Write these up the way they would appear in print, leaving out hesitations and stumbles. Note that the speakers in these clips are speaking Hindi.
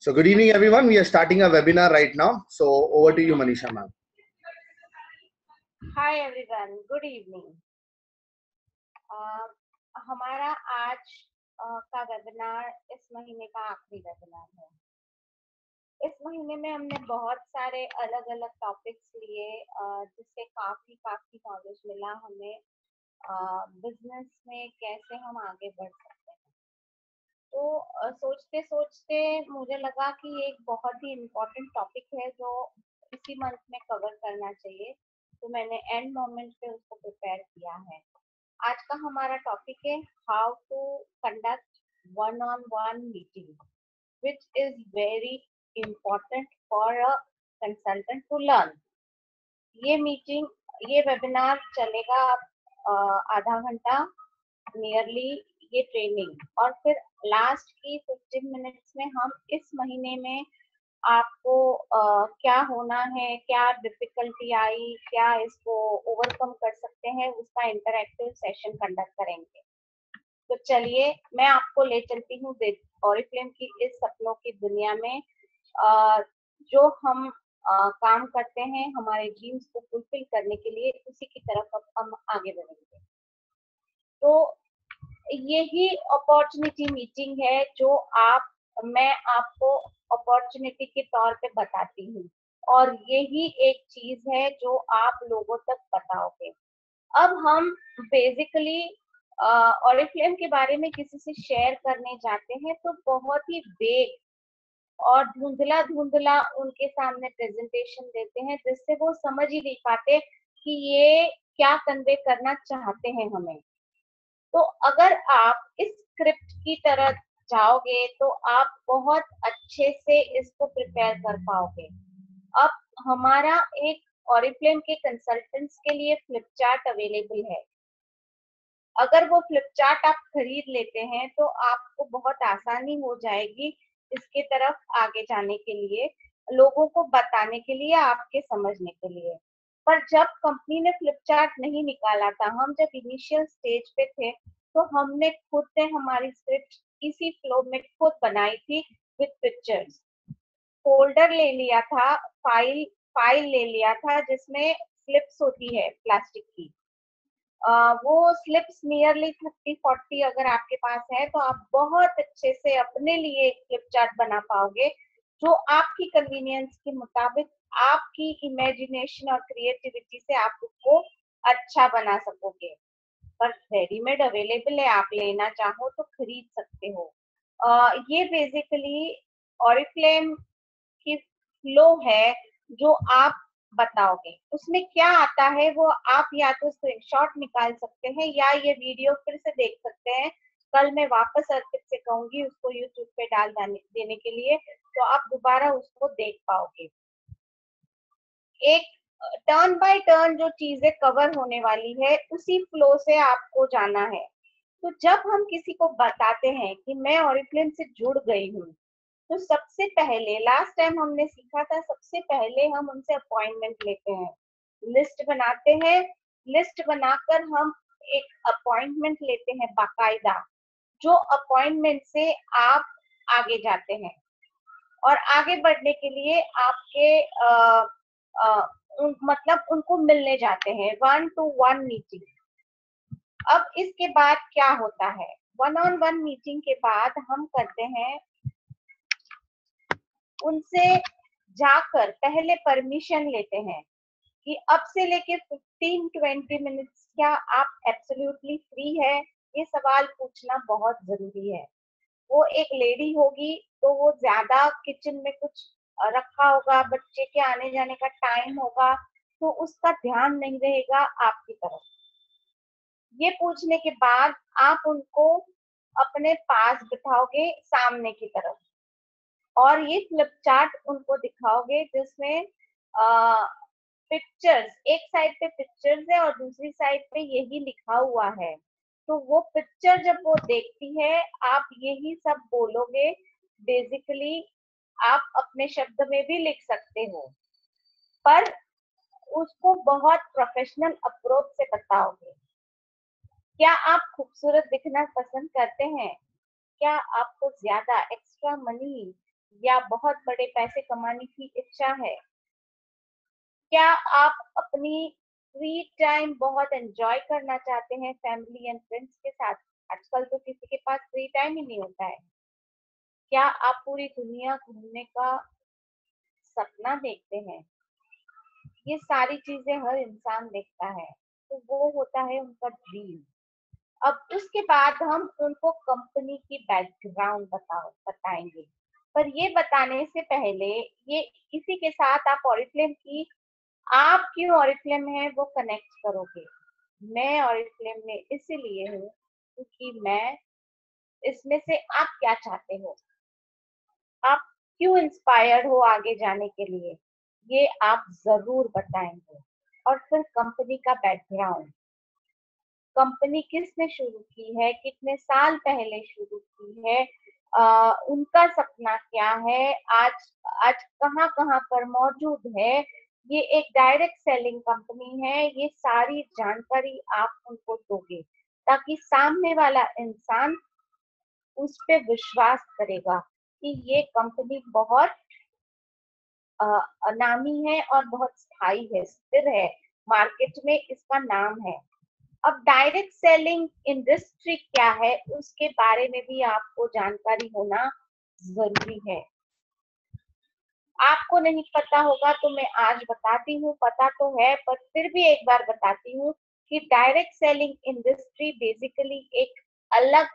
So good evening, everyone. We are starting a webinar right now. So over to you, Manisha ma'am. Hi everyone. Good evening. हमारा आज का वेबिनार इस महीने का आखिरी वेबिनार है। इस महीने में हमने बहुत सारे अलग अलग टॉपिक्स लिए जिससे काफी नॉलेज मिला हमें बिजनेस में कैसे हम आगे बढ़ सकते हैं। तो सोचते सोचते मुझे लगा कि एक बहुत ही इम्पोर्टेंट टॉपिक है जो इसी मंथ में कवर करना चाहिए, तो मैंने एंड मोमेंट पे उसको प्रिपेयर किया है। आज का हमारा टॉपिक है how to conduct one on one meeting which is very important for a consultant to learn. ये वेबिनार चलेगा आधा घंटा नियरली, ये ट्रेनिंग, और फिर लास्ट की 15 मिनट्स में हम इस महीने में आपको क्या होना है, क्या डिफिकल्टी आई, क्या इसको ओवरकम कर सकते हैं, उसका इंटरैक्टिव सेशन कंडक्ट करेंगे। तो चलिए मैं आपको ले चलती हूँ ऑरिफ्लेम की इस सपनों की दुनिया में जो हम काम करते हैं हमारे ड्रीम्स को फुलफिल करने के लिए, उसी की तरफ अब हम आगे बढ़ेंगे। तो यही अपॉर्चुनिटी मीटिंग है जो मैं आपको अपॉर्चुनिटी के तौर पे बताती हूँ, और यही एक चीज है जो आप लोगों तक बताओगे। अब हम बेसिकली ऑरिफ्लेम के बारे में किसी से शेयर करने जाते हैं तो बहुत ही वेग और धुंधला धुंधला उनके सामने प्रेजेंटेशन देते हैं, जिससे वो समझ ही नहीं पाते कि ये क्या कन्वे करना चाहते हैं हमें। तो अगर आप इस स्क्रिप्ट की तरह जाओगे तो आप बहुत अच्छे से इसको प्रिपेयर कर पाओगे। अब हमारा एक ऑरिफ्लेम के कंसल्टेंट्स के लिए फ्लिप चार्ट अवेलेबल है। अगर वो फ्लिप चार्ट आप खरीद लेते हैं तो आपको बहुत आसानी हो जाएगी इसके तरफ आगे जाने के लिए, लोगों को बताने के लिए, आपके समझने के लिए। पर जब कंपनी ने फ्लिप चार्ट नहीं निकाला था, हम जब इनिशियल स्टेज पे थे, तो हमने खुद ने हमारी स्क्रिप्ट इसी फ्लो में खुद बनाई थी विद पिक्चर्स। फोल्डर ले लिया था, फाइल ले लिया था जिसमें स्लिप्स होती है प्लास्टिक की। वो स्लिप्स नियरली 30-40 अगर आपके पास है तो आप बहुत अच्छे से अपने लिए एक फ्लिप चार्ट बना पाओगे जो आपकी कन्वीनियंस के मुताबिक, आपकी इमेजिनेशन और क्रिएटिविटी से आप उसको अच्छा बना सकोगे। पर रेडीमेड अवेलेबल है, आप लेना चाहो तो खरीद सकते हो। ये बेसिकली ऑरिफ्लेम की फ्लो है जो आप बताओगे। उसमें क्या आता है वो आप या तो स्क्रीनशॉट निकाल सकते हैं या ये वीडियो फिर से देख सकते हैं। कल मैं वापस अर्पित से कहूंगी उसको यूट्यूब पे डाल देने के लिए, तो आप दोबारा उसको देख पाओगे। एक टर्न बाय टर्न जो चीजें कवर होने वाली है उसी फ्लो से आपको जाना है। तो जब हम किसी को बताते हैं कि मैं ऑरिफ्लेम से जुड़ गई हूँ, तो सबसे पहले लास्ट टाइम हमने सीखा था, सबसे पहले हम उनसे अपॉइंटमेंट लेते हैं, लिस्ट बनाते हैं। लिस्ट बनाकर हम एक अपॉइंटमेंट लेते हैं बाकायदा, जो अपॉइंटमेंट से आप आगे जाते हैं। और आगे बढ़ने के लिए आपके मतलब उनको मिलने जाते हैं, 1-to-1 मीटिंग। अब इसके बाद क्या होता है, 1-on-1 मीटिंग के बाद हम करते हैं उनसे जाकर पहले परमिशन लेते हैं कि अब से लेके 15-20 मिनट्स क्या आप एब्सोल्युटली फ्री है। ये सवाल पूछना बहुत जरूरी है। वो एक लेडी होगी तो वो ज्यादा किचन में कुछ रखा होगा, बच्चे के आने जाने का टाइम होगा, तो उसका ध्यान नहीं रहेगा आपकी तरफ। ये पूछने के बाद आप उनको अपने पास बिठाओगे सामने की तरफ, और ये फ्लिप चार्ट उनको दिखाओगे जिसमें पिक्चर्स, एक साइड पे पिक्चर्स है और दूसरी साइड पे यही लिखा हुआ है। तो वो पिक्चर जब वो देखती है, आप यही सब बोलोगे। बेसिकली आप अपने शब्द में भी लिख सकते हो, पर उसको बहुत प्रोफेशनल अप्रोच से बताओगे। क्या आप खूबसूरत दिखना पसंद करते हैं? क्या आपको ज्यादा एक्स्ट्रा मनी या बहुत बड़े पैसे कमाने की इच्छा है? क्या आप अपनी फ्री टाइम बहुत एंजॉय करना चाहते हैं फैमिली एंड फ्रेंड्स के साथ? आजकल तो किसी के पास फ्री टाइम ही नहीं होता है। क्या आप पूरी दुनिया घूमने का सपना देखते हैं? ये सारी चीजें हर इंसान देखता है, तो वो होता है उनका ड्रीम। अब उसके बाद हम उनको कंपनी की बैकग्राउंड बताएंगे। पर ये बताने से पहले ये इसी के साथ आप ऑरिफ्लेम की आप क्यों ऑरिफ्लेम है वो कनेक्ट करोगे। मैं ऑरिफ्लेम में इसीलिए हूँ क्योंकि मैं इसमें से आप क्या चाहते हो, आप क्यों इंस्पायर्ड हो आगे जाने के लिए, ये आप जरूर बताएंगे। और फिर कंपनी का बैकग्राउंड, कंपनी किसने शुरू की है, कितने साल पहले शुरू की है, उनका सपना क्या है, आज आज कहाँ कहाँ पर मौजूद है, ये एक डायरेक्ट सेलिंग कंपनी है, ये सारी जानकारी आप उनको दोगे ताकि सामने वाला इंसान उस पे विश्वास करेगा कि ये कंपनी बहुत नामी है और बहुत स्थायी है, स्थिर है, मार्केट में इसका नाम है। अब डायरेक्ट सेलिंग इंडस्ट्री क्या है उसके बारे में भी आपको जानकारी होना जरूरी है। आपको नहीं पता होगा तो मैं आज बताती हूँ, पता तो है पर फिर भी एक बार बताती हूँ कि डायरेक्ट सेलिंग इंडस्ट्री बेसिकली एक अलग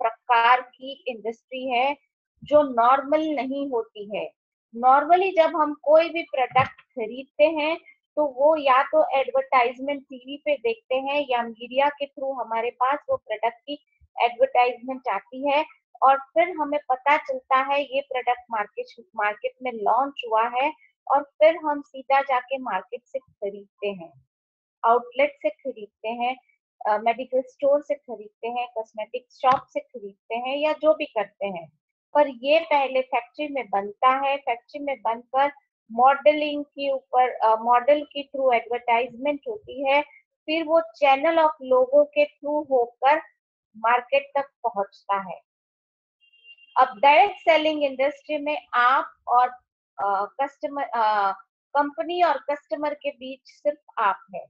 प्रकार की इंडस्ट्री है जो नॉर्मल नहीं होती है। नॉर्मली जब हम कोई भी प्रोडक्ट खरीदते हैं तो वो या तो एडवर्टाइजमेंट टीवी पे देखते हैं या मीडिया के थ्रू हमारे पास वो प्रोडक्ट की एडवर्टाइजमेंट आती है और फिर हमें पता चलता है ये प्रोडक्ट मार्केट में लॉन्च हुआ है और फिर हम सीधा जाके मार्केट से खरीदते हैं, आउटलेट से खरीदते हैं, मेडिकल स्टोर से खरीदते हैं, कॉस्मेटिक शॉप से खरीदते हैं या जो भी करते हैं। पर ये पहले फैक्ट्री में बनता है, फैक्ट्री में बनकर मॉडलिंग के ऊपर मॉडल के थ्रू एडवर्टाइजमेंट होती है, फिर वो चैनल ऑफ लोगों के थ्रू होकर मार्केट तक पहुंचता है। अब डायरेक्ट सेलिंग इंडस्ट्री में आप और कस्टमर कंपनी और कस्टमर के बीच सिर्फ आप है,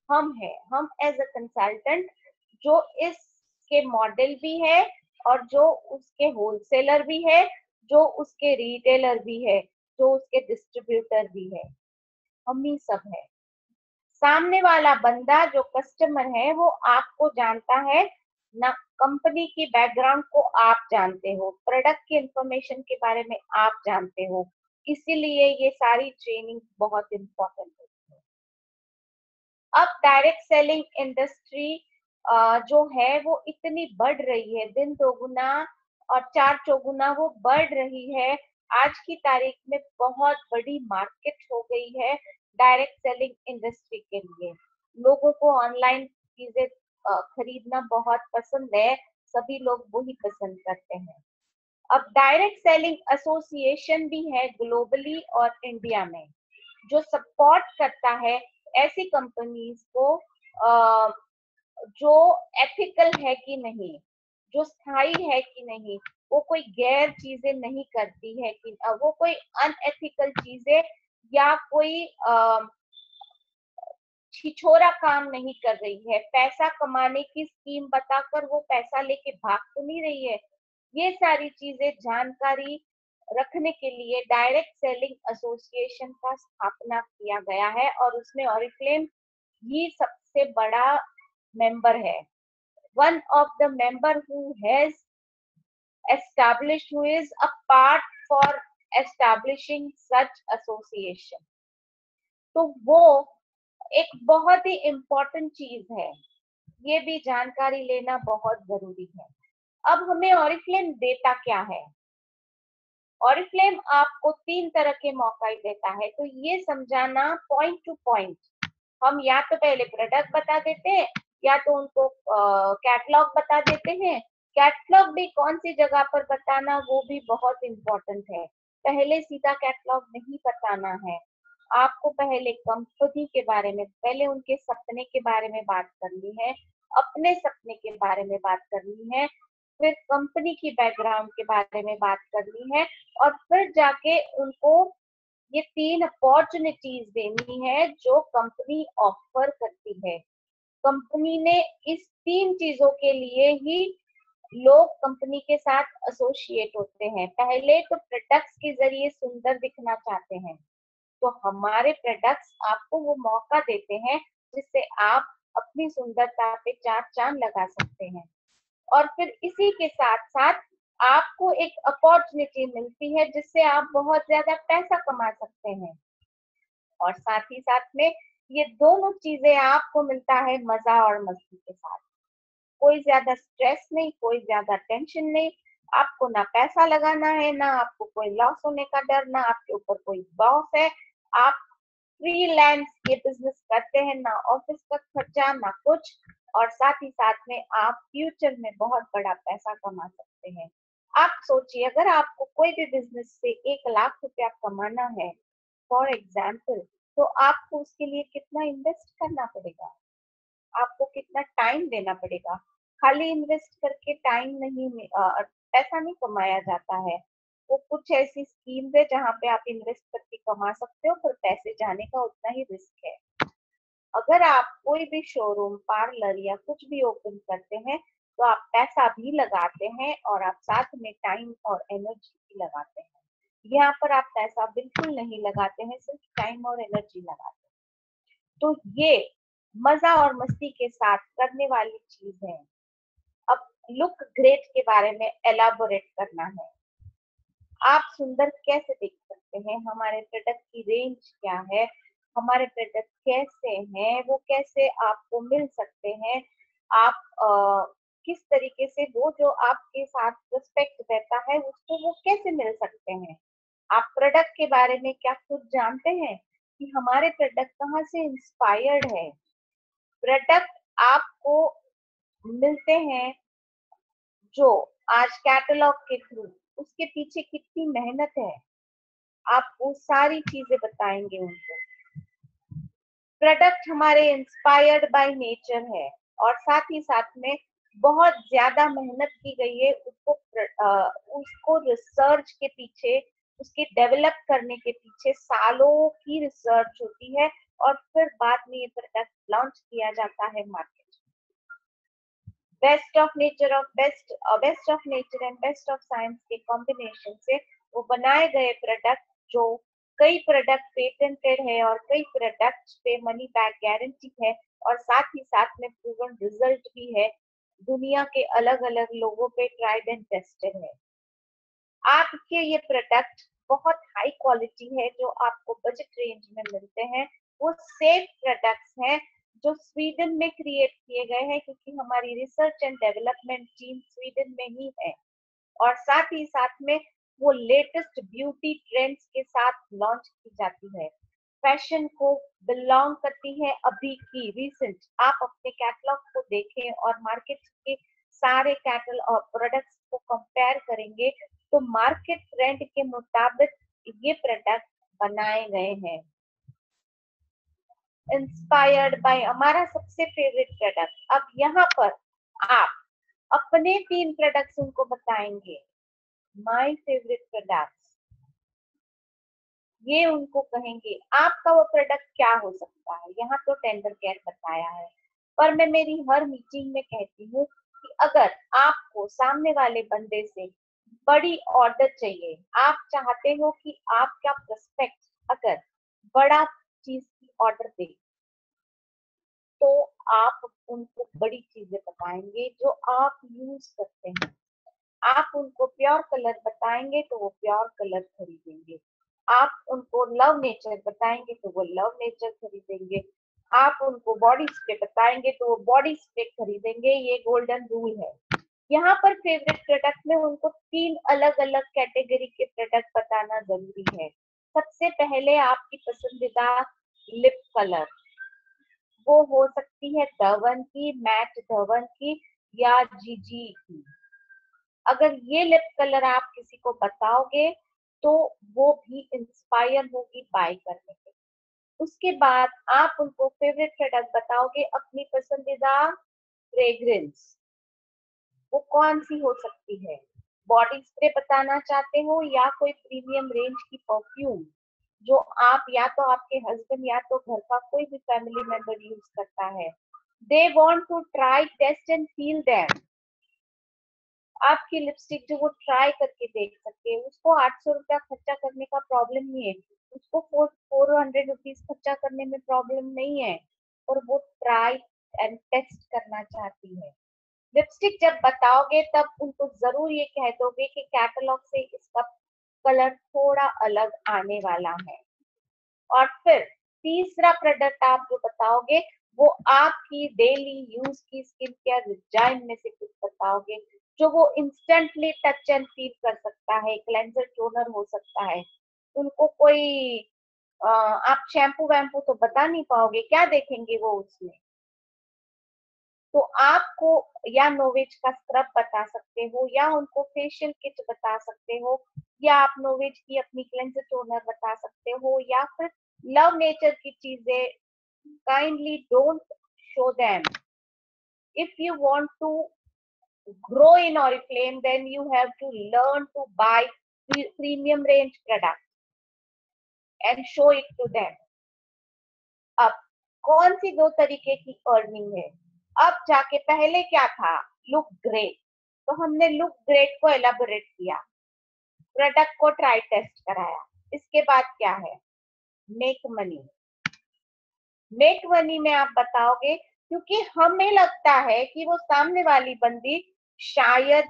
हम एज अ कंसल्टेंट जो इसके मॉडल भी है और जो उसके होलसेलर भी है, जो उसके रिटेलर भी है, जो उसके डिस्ट्रीब्यूटर भी है, हम ही सब है। सामने वाला बंदा जो कस्टमर है वो आपको जानता है ना, कंपनी की बैकग्राउंड को आप जानते हो, प्रोडक्ट की इंफॉर्मेशन के बारे में आप जानते हो, इसीलिए ये सारी ट्रेनिंग बहुत इंपॉर्टेंट है। अब डायरेक्ट सेलिंग इंडस्ट्री जो है वो इतनी बढ़ रही है, दिन दोगुना और चार चौगुना वो बढ़ रही है। आज की तारीख में बहुत बड़ी मार्केट हो गई है डायरेक्ट सेलिंग इंडस्ट्री के लिए। लोगों को ऑनलाइन चीजें खरीदना बहुत पसंद है, सभी लोग वही पसंद करते हैं। अब डायरेक्ट सेलिंग एसोसिएशन भी है ग्लोबली और इंडिया में, जो सपोर्ट करता है ऐसी कंपनीज को जो एथिकल है कि नहीं, जो स्थायी है कि नहीं, वो कोई गैर चीजें नहीं करती है कि वो कोई अनएथिकल चीजें या कोई छिछोरा काम नहीं कर रही है, पैसा कमाने की स्कीम बताकर वो पैसा लेके भाग तो नहीं रही है। ये सारी चीजें जानकारी रखने के लिए डायरेक्ट सेलिंग एसोसिएशन का स्थापना किया गया है और उसमें ऑरिफ्लेम ही सबसे बड़ा मेंबर है। One of the member who has established, who is a part for establishing such association। तो वो एक बहुत ही इम्पोर्टेंट चीज है, ये भी जानकारी लेना बहुत जरूरी है। अब हमें ऑरिफ्लेम देता क्या है? ऑरिफ्लेम आपको 3 तरह के मौका देता है, तो ये समझाना पॉइंट टू पॉइंट। हम या तो पहले प्रोडक्ट बता देते हैं या तो उनको कैटलॉग बता देते हैं। कैटलॉग भी कौन सी जगह पर बताना वो भी बहुत इम्पोर्टेंट है। पहले सीधा कैटलॉग नहीं बताना है, आपको पहले कंपनी के बारे में, पहले उनके सपने के बारे में बात करनी है, अपने सपने के बारे में बात करनी है, फिर कंपनी की बैकग्राउंड के बारे में बात करनी है, और फिर जाके उनको ये 3 अपॉर्चुनिटीज देनी है जो कंपनी ऑफर करती है। कंपनी ने इस 3 चीजों के लिए ही लोग कंपनी के साथ एसोसिएट होते हैं। पहले तो प्रोडक्ट्स के जरिए सुंदर दिखना चाहते हैं, तो हमारे प्रोडक्ट्स आपको वो मौका देते हैं जिससे आप अपनी सुंदरता पे 4 चांद लगा सकते हैं। और फिर इसी के साथ साथ आपको एक अपॉर्चुनिटी मिलती है जिससे आप बहुत ज्यादा पैसा कमा सकते हैं, और साथ ही साथ में ये दोनों चीजें आपको मिलता है मजा और मस्ती के साथ। कोई ज्यादा स्ट्रेस नहीं, कोई ज्यादा टेंशन नहीं, आपको ना पैसा लगाना है, ना आपको कोई लॉस होने का डर, ना आपके ऊपर कोई बॉस है। आप फ्रीलांस ये बिजनेस करते हैं, ना ऑफिस का खर्चा ना कुछ, और साथ ही साथ में आप फ्यूचर में बहुत बड़ा पैसा कमा सकते हैं। आप सोचिए, अगर आपको कोई भी बिजनेस से 1 लाख रुपया कमाना है फॉर एग्जाम्पल, तो आपको उसके लिए कितना इन्वेस्ट करना पड़ेगा, आपको कितना टाइम देना पड़ेगा। खाली इन्वेस्ट करके टाइम नहीं पैसा नहीं कमाया जाता है। वो कुछ ऐसी स्कीम्स है जहाँ पे आप इन्वेस्ट करके कमा सकते हो, पर पैसे जाने का उतना ही रिस्क है। अगर आप कोई भी शोरूम, पार्लर या कुछ भी ओपन करते हैं, तो आप पैसा भी लगाते हैं और आप साथ में टाइम और एनर्जी भी लगाते हैं। यहाँ पर आप पैसा बिल्कुल नहीं लगाते हैं, सिर्फ टाइम और एनर्जी लगाते हैं। तो ये मजा और मस्ती के साथ करने वाली चीज है। अब लुक ग्रेट के बारे में एलाबोरेट करना है। आप सुंदर कैसे दिख सकते हैं, हमारे प्रोडक्ट की रेंज क्या है, हमारे प्रोडक्ट कैसे हैं, वो कैसे आपको मिल सकते हैं, आप किस तरीके से वो जो आपके साथ रिस्पेक्ट देता है उसको वो कैसे मिल सकते हैं। आप प्रोडक्ट के बारे में क्या खुद जानते हैं कि हमारे प्रोडक्ट कहाँ से इंस्पायर्ड है। प्रोडक्ट आपको मिलते हैं जो आज कैटलॉग के थ्रू, उसके पीछे कितनी मेहनत है, आप वो सारी चीजें बताएंगे उनको। प्रोडक्ट हमारे इंस्पायर्ड बाय नेचर है, और साथ ही साथ में बहुत ज्यादा मेहनत की गई है उसको रिसर्च के पीछे, उसके डेवलप करने के पीछे सालों की रिसर्च होती है, और फिर बाद में ये प्रोडक्ट लॉन्च किया जाता है market. Best of nature and best of science के कॉम्बिनेशन से वो बनाए गए प्रोडक्ट, जो कई प्रोडक्ट पेटेंटेड है और कई प्रोडक्ट्स पे मनी बैक गारंटी है, और साथ ही साथ में प्रूवन रिजल्ट भी है, दुनिया के अलग अलग लोगों पे ट्राइड एंड टेस्टेड है। आपके ये प्रोडक्ट बहुत हाई क्वालिटी है जो आपको बजट रेंज में मिलते हैं। वो सेफ प्रोडक्ट्स हैं जो स्वीडन में क्रिएट किए गए हैं, क्योंकि हमारी research and development team Sweden में ही है, और साथ ही साथ में वो लेटेस्ट ब्यूटी ट्रेंड्स के साथ लॉन्च की जाती है। फैशन को बिलोंग करती है अभी की रिसेंट। आप अपने कैटलॉग को देखें और मार्केट के सारे कैटल और प्रोडक्ट्स को कंपेयर करेंगे, तो मार्केट ट्रेंड के मुताबिक ये प्रोडक्ट बनाए गए हैं। इंस्पायर्ड बाय हमारा सबसे फेवरेट प्रोडक्ट। अब यहाँ पर आप अपने 3 प्रोडक्ट्स उनको बताएंगे, माय फेवरेट प्रोडक्ट्स, ये उनको कहेंगे। आपका वो प्रोडक्ट क्या हो सकता है, यहाँ तो टेंडर केयर बताया है, पर मैं मेरी हर मीटिंग में कहती हूँ कि अगर आपको सामने वाले बंदे से बड़ी ऑर्डर चाहिए, आप चाहते हो कि आपका प्रोस्पेक्ट अगर बड़ा चीज की ऑर्डर दे, तो आप उनको बड़ी चीजें बताएंगे जो आप यूज करते हैं। आप उनको प्योर कलर बताएंगे तो वो प्योर कलर खरीदेंगे। आप उनको लव नेचर बताएंगे तो वो लव नेचर खरीदेंगे। आप उनको बॉडी स्प्रे बताएंगे तो वो बॉडी स्प्रे खरीदेंगे। ये गोल्डन रूल है। यहाँ पर फेवरेट प्रोडक्ट में उनको 3 अलग अलग कैटेगरी के प्रोडक्ट बताना जरूरी है। सबसे पहले आपकी पसंदीदा लिप कलर, वो हो सकती है धवन की, मैट धवन की, या जीजी की। अगर ये लिप कलर आप किसी को बताओगे तो वो भी इंस्पायर होगी बाय करने के। उसके बाद आप उनको फेवरेट प्रोडक्ट बताओगे अपनी पसंदीदा फ्रेग्रेंस, वो कौन सी हो सकती है? बॉडी स्प्रे बताना चाहते हो या कोई प्रीमियम रेंज की परफ्यूम जो आप या तो आपके हस्बैंड या तो घर का कोई भी फैमिली मेंबर यूज करता है? They want to try, test and feel them. आपकी लिपस्टिक जो वो ट्राई करके देख सकते हैं, उसको 800 रुपया खर्चा करने का प्रॉब्लम नहीं है, उसको 400 रुपीज खर्चा करने में प्रॉब्लम नहीं है, और वो ट्राई एंड टेस्ट करना चाहती है। लिपस्टिक जब बताओगे तब उनको जरूर ये कह दोगे कि कैटलॉग से इसका कलर थोड़ा अलग आने वाला है। और फिर तीसरा प्रोडक्ट आप जो बताओगे वो आपकी डेली यूज की स्किन केयर रिजाइन में से कुछ बताओगे जो वो इंस्टेंटली टच एंड फील कर सकता है। क्लेंजर टोनर हो सकता है। उनको कोई आप शैम्पू वैम्पू तो बता नहीं पाओगे, क्या देखेंगे वो उसमें? तो आपको या नोवेज का स्क्रब बता सकते हो, या उनको फेशियल किट बता सकते हो, या आप नोवेज की अपनी क्लेंजर टोनर बता सकते हो, या फिर लव नेचर की चीजें। Kindly don't show them. If you want to grow in Oriflame, then you have to learn to buy premium range product and show it to them. अब कौन सी दो तरीके की अर्निंग है? अब जाके पहले क्या था? Look great. तो हमने लुक ग्रेट को एलाबोरेट किया, प्रोडक्ट को ट्राई टेस्ट कराया। इसके बाद क्या है? Make money. मेक मनी में आप बताओगे क्योंकि हमें लगता है कि वो सामने वाली बंदी शायद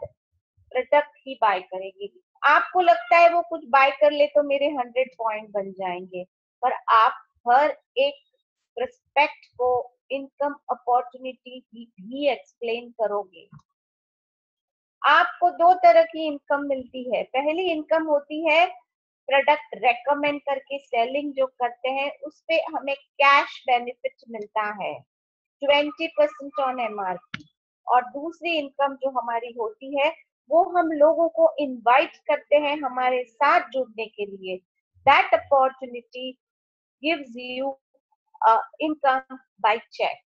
प्रोडक्ट ही बाय करेगी। आपको लगता है वो कुछ बाय कर ले तो मेरे 100 पॉइंट बन जाएंगे, पर आप हर एक प्रोस्पेक्ट को इनकम अपॉर्चुनिटी भी एक्सप्लेन करोगे। आपको दो तरह की इनकम मिलती है। पहली इनकम होती है प्रोडक्ट रेकमेंड करके सेलिंग जो करते हैं, उस पे हमें कैश बेनिफिट मिलता है 20% ऑन MRP। और दूसरी इनकम जो हमारी होती है वो हम लोगों को इनवाइट करते हैं हमारे साथ जुड़ने के लिए। That opportunity gives you income by check.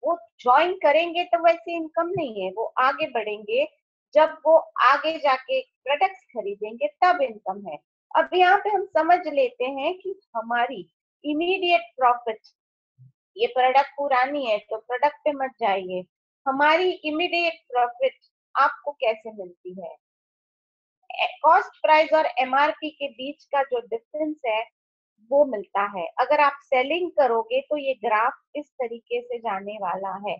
वो ज्वाइन करेंगे तो वैसे इनकम नहीं है, वो आगे बढ़ेंगे जब वो आगे जाके प्रोडक्ट्स खरीदेंगे तब इनकम है। अब यहाँ पे हम समझ लेते हैं कि हमारी इमीडिएट प्रॉफिट, ये प्रोडक्ट पुरानी है तो प्रोडक्ट पे मत जाइए, हमारी इमीडिएट प्रॉफिट आपको कैसे मिलती है? कॉस्ट प्राइस और MRP के बीच का जो डिफरेंस है वो मिलता है। अगर आप सेलिंग करोगे तो ये ग्राफ इस तरीके से जाने वाला है,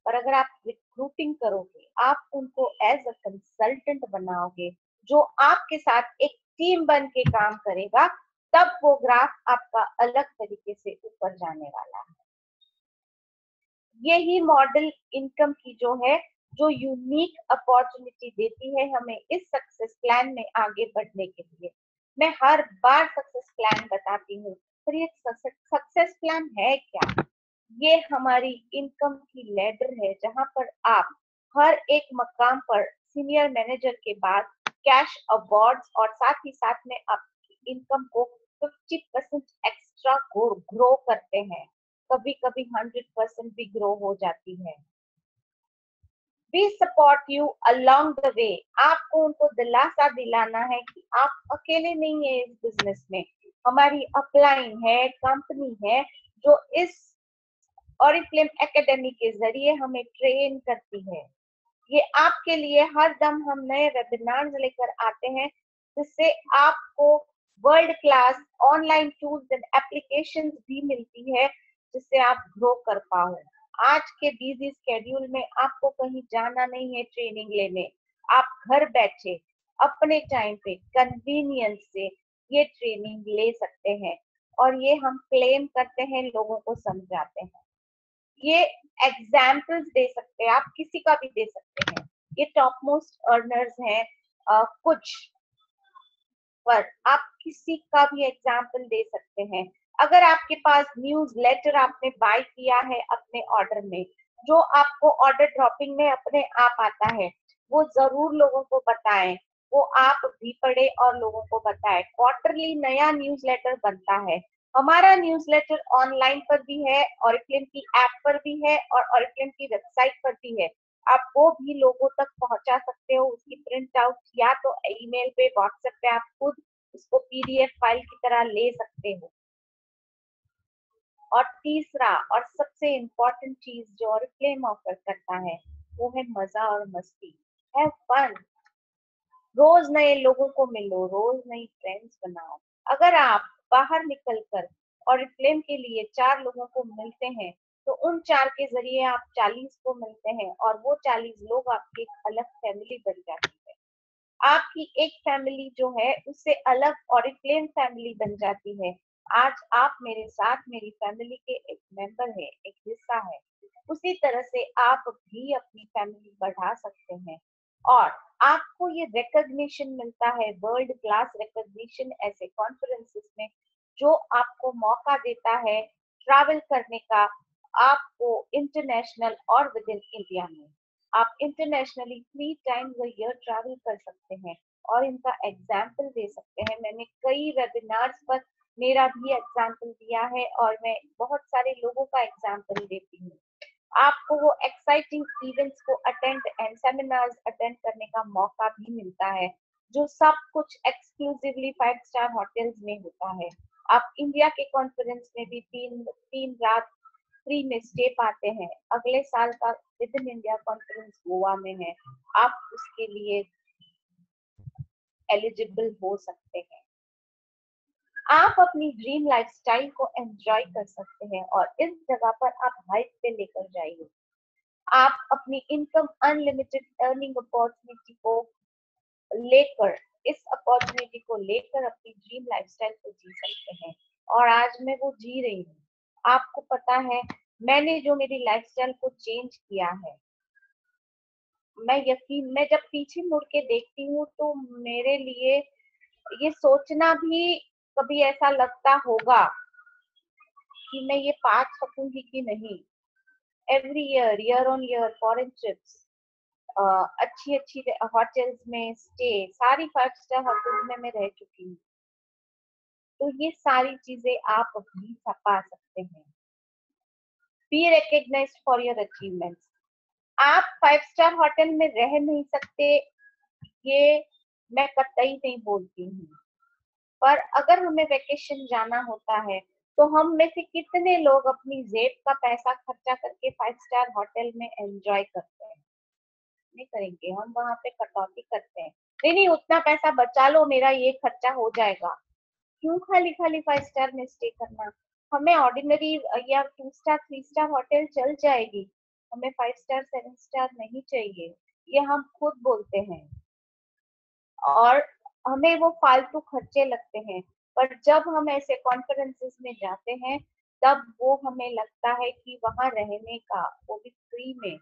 और अगर आप रिक्रूटिंग करोगे, आप उनको एज अ कंसल्टेंट बनाओगे जो आपके साथ एक टीम बन के काम करेगा, तब वो ग्राफ आपका अलग तरीके से ऊपर जाने वाला है। यही मॉडल इनकम की जो है, जो यूनिक अपॉर्चुनिटी देती है हमें इस सक्सेस प्लान में आगे बढ़ने के लिए। मैं हर बार सक्सेस प्लान बताती हूँ, पर ये सक्सेस प्लान है क्या? ये हमारी इनकम की लैडर है जहां पर आप हर एक मकाम पर सीनियर मैनेजर के बाद कैश अवार्ड्स और साथ ही साथ में आपकी इनकम को 50% एक्स्ट्रा ग्रो करते हैं। कभी कभी 100% भी ग्रो हो जाती है। We support you along the way। आपको उनको दिलासा दिलाना है कि आप अकेले नहीं है इस बिजनेस में। हमारी अपलाइन है, कंपनी है जो इस ऑरिफ्लेम एकेडमी के जरिए हमें ट्रेन करती है। ये आपके लिए हर दम हम नए वेबिनार्स लेकर आते हैं जिससे आपको world class online tools and applications भी मिलती है जिससे आप ग्रो कर पाओ। आज के बिजी स्केड्यूल में आपको कहीं जाना नहीं है ट्रेनिंग लेने, आप घर बैठे अपने टाइम पे कन्वीनियंस से ये ट्रेनिंग ले सकते हैं, और ये हम क्लेम करते हैं, लोगों को समझाते हैं। ये एग्जाम्पल्स दे सकते हैं, आप किसी का भी दे सकते हैं। ये टॉप मोस्ट अर्नर्स हैं कुछ, पर आप किसी का भी एग्जाम्पल दे सकते हैं। अगर आपके पास न्यूज लेटर आपने बाय किया है अपने ऑर्डर में, जो आपको ऑर्डर ड्रॉपिंग में अपने आप आता है, वो जरूर लोगों को बताएं, वो आप भी पढ़े और लोगों को बताएं। क्वार्टरली नया न्यूज लेटर बनता है, हमारा न्यूज़लेटर ऑनलाइन पर भी है, ऑरिफ्लेम की ऐप पर भी है और ऑरिफ्लेम की वेबसाइट पर भी है। आप वो भी लोगों तक पहुंचा सकते हो, उसकी प्रिंट आउट या तो ईमेल पे, व्हाट्सएप पे आप खुद उसको पीडीएफ फाइल की तरह ले सकते हो। और तीसरा और सबसे इम्पोर्टेंट चीज जो ऑरिफ्लेम ऑफर करता है वो है मजा और मस्ती। हैव फन, रोज नए लोगों को मिलो, रोज नई फ्रेंड्स बनाओ। अगर आप बाहर निकलकर ऑरिफ्लेम के लिए 4 लोगों को मिलते हैं तो उन 4 के जरिए आप 40 को मिलते हैं और वो 40 लोग आपकी एक अलग फैमिली बन जाती है। आपकी एक फैमिली जो है उससे अलग ऑरिफ्लेम फैमिली बन जाती है। आज आप मेरे साथ मेरी फैमिली के एक मेंबर है, एक हिस्सा है। उसी तरह से आप भी अपनी फैमिली बढ़ा सकते हैं और आपको ये रिकॉग्निशन मिलता है, वर्ल्ड क्लास रिकॉग्निशन ऐसे कॉन्फ्रेंसेस में, जो आपको मौका देता है ट्रैवल करने का, आपको इंटरनेशनल और विद इन इंडिया में। आप internationally 3 times a year travel कर सकते हैं और इनका एग्जाम्पल दे सकते हैं। मैंने कई वेबिनार्स पर मेरा भी एग्जाम्पल दिया है और मैं बहुत सारे लोगों का एग्जाम्पल देती हूँ। आपको वो एक्साइटिंग इवेंट्स को अटेंड एंड सेमिनार्स अटेंड करने का मौका भी मिलता है, जो सब कुछ एक्सक्लूसिवली 5 स्टार होटल्स में होता है। आप इंडिया के कॉन्फ्रेंस में भी तीन रात फ्री में स्टे पाते हैं। अगले साल का with in India conference Goa में है, आप उसके लिए एलिजिबल हो सकते हैं। आप अपनी ड्रीम लाइफस्टाइल को एंजॉय कर सकते हैं और इस जगह पर आप हाइक पे लेकर जाइए। आप अपनी इनकम अनलिमिटेड अर्निंग अपॉर्चुनिटी को लेकर इस अपॉर्चुनिटी को लेकर अपनी ड्रीम लाइफस्टाइल को जी सकते हैं और आज मैं वो जी रही हूँ। आपको पता है मैंने जो मेरी लाइफस्टाइल को चेंज किया है, मैं जब पीछे मुड़ के देखती हूँ तो मेरे लिए ये सोचना भी कभी ऐसा लगता होगा कि मैं ये पा सकूंगी कि नहीं। Every year, year on year foreign trips, अच्छी अच्छी होटल्स में स्टे, सारी 5 स्टार होटल्स में मैं रह चुकी हूँ। तो ये सारी चीजें आप भी पा सकते हैं। Be recognised for your achievements. आप 5 स्टार होटल में रह नहीं सकते, ये मैं कतई नहीं बोलती हूँ, पर अगर हमें वेकेशन जाना होता है तो हम में से कितने लोग अपनी जेब का पैसा खर्चा करके 5 स्टार होटल में एंजॉय करते हैं? नहीं करेंगे, हम वहां पे कटौती करते हैं। नहीं नहीं, उतना पैसा बचा लो, मेरा ये खर्चा हो जाएगा। क्यों खाली खाली 5 स्टार में स्टे करना? हमें ऑर्डिनरी या 2 स्टार 3 स्टार होटल चल जाएगी, हमें 5 स्टार 7 स्टार नहीं चाहिए, ये हम खुद बोलते हैं और हमें वो फालतू खर्चे लगते हैं। पर जब हम ऐसे कॉन्फ्रेंसेस में जाते हैं तब वो हमें लगता है कि वहां रहने का, वो भी फ्री में,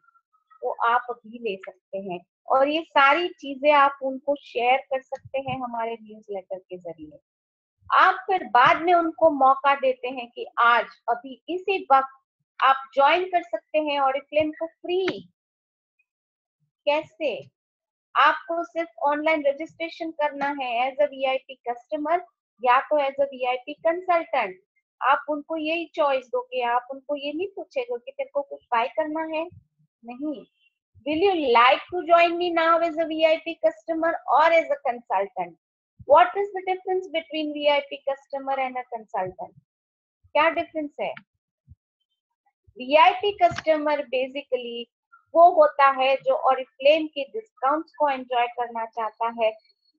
वो आप भी ले सकते हैं और ये सारी चीजें आप उनको शेयर कर सकते हैं हमारे न्यूज़लेटर के जरिए। आप फिर बाद में उनको मौका देते हैं कि आज अभी इसी वक्त आप ज्वाइन कर सकते हैं ऑरिफ्लेम को फ्री। कैसे? आपको सिर्फ ऑनलाइन रजिस्ट्रेशन करना है एज अ वीआईपी कस्टमर या तो एज अ वीआईपी कंसल्टेंट। आप उनको यही चॉइस दोगे, आप उनको ये नहीं पूछेगा कि तेरे को कुछ बाय करना है, नहीं। Will you like to join me now as a VIP customer और as a consultant? What is the difference between VIP customer and a consultant? क्या डिफरेंस है? वीआईपी कस्टमर बेसिकली वो होता है जो ऑरिफ्लेम के डिस्काउंट्स को एंजॉय करना चाहता है,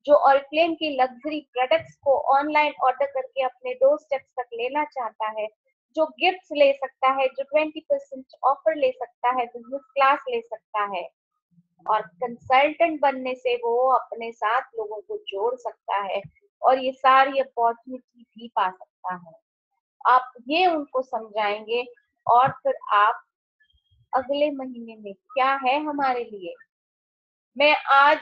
जो ऑरिफ्लेम की लग्जरी प्रोडक्ट्स को ऑनलाइन ऑर्डर करके अपने 2 स्टेप्स तक लेना चाहता है, जो गिफ्ट्स ले सकता है, जो 20% ऑफर ले सकता है, बिजनेस क्लास ले सकता है। और कंसल्टेंट बनने से वो अपने साथ लोगों को जोड़ सकता है और ये सारी अपॉर्चुनिटी भी पा सकता है। आप ये उनको समझाएंगे और फिर आप अगले महीने में क्या है हमारे लिए। मैं आज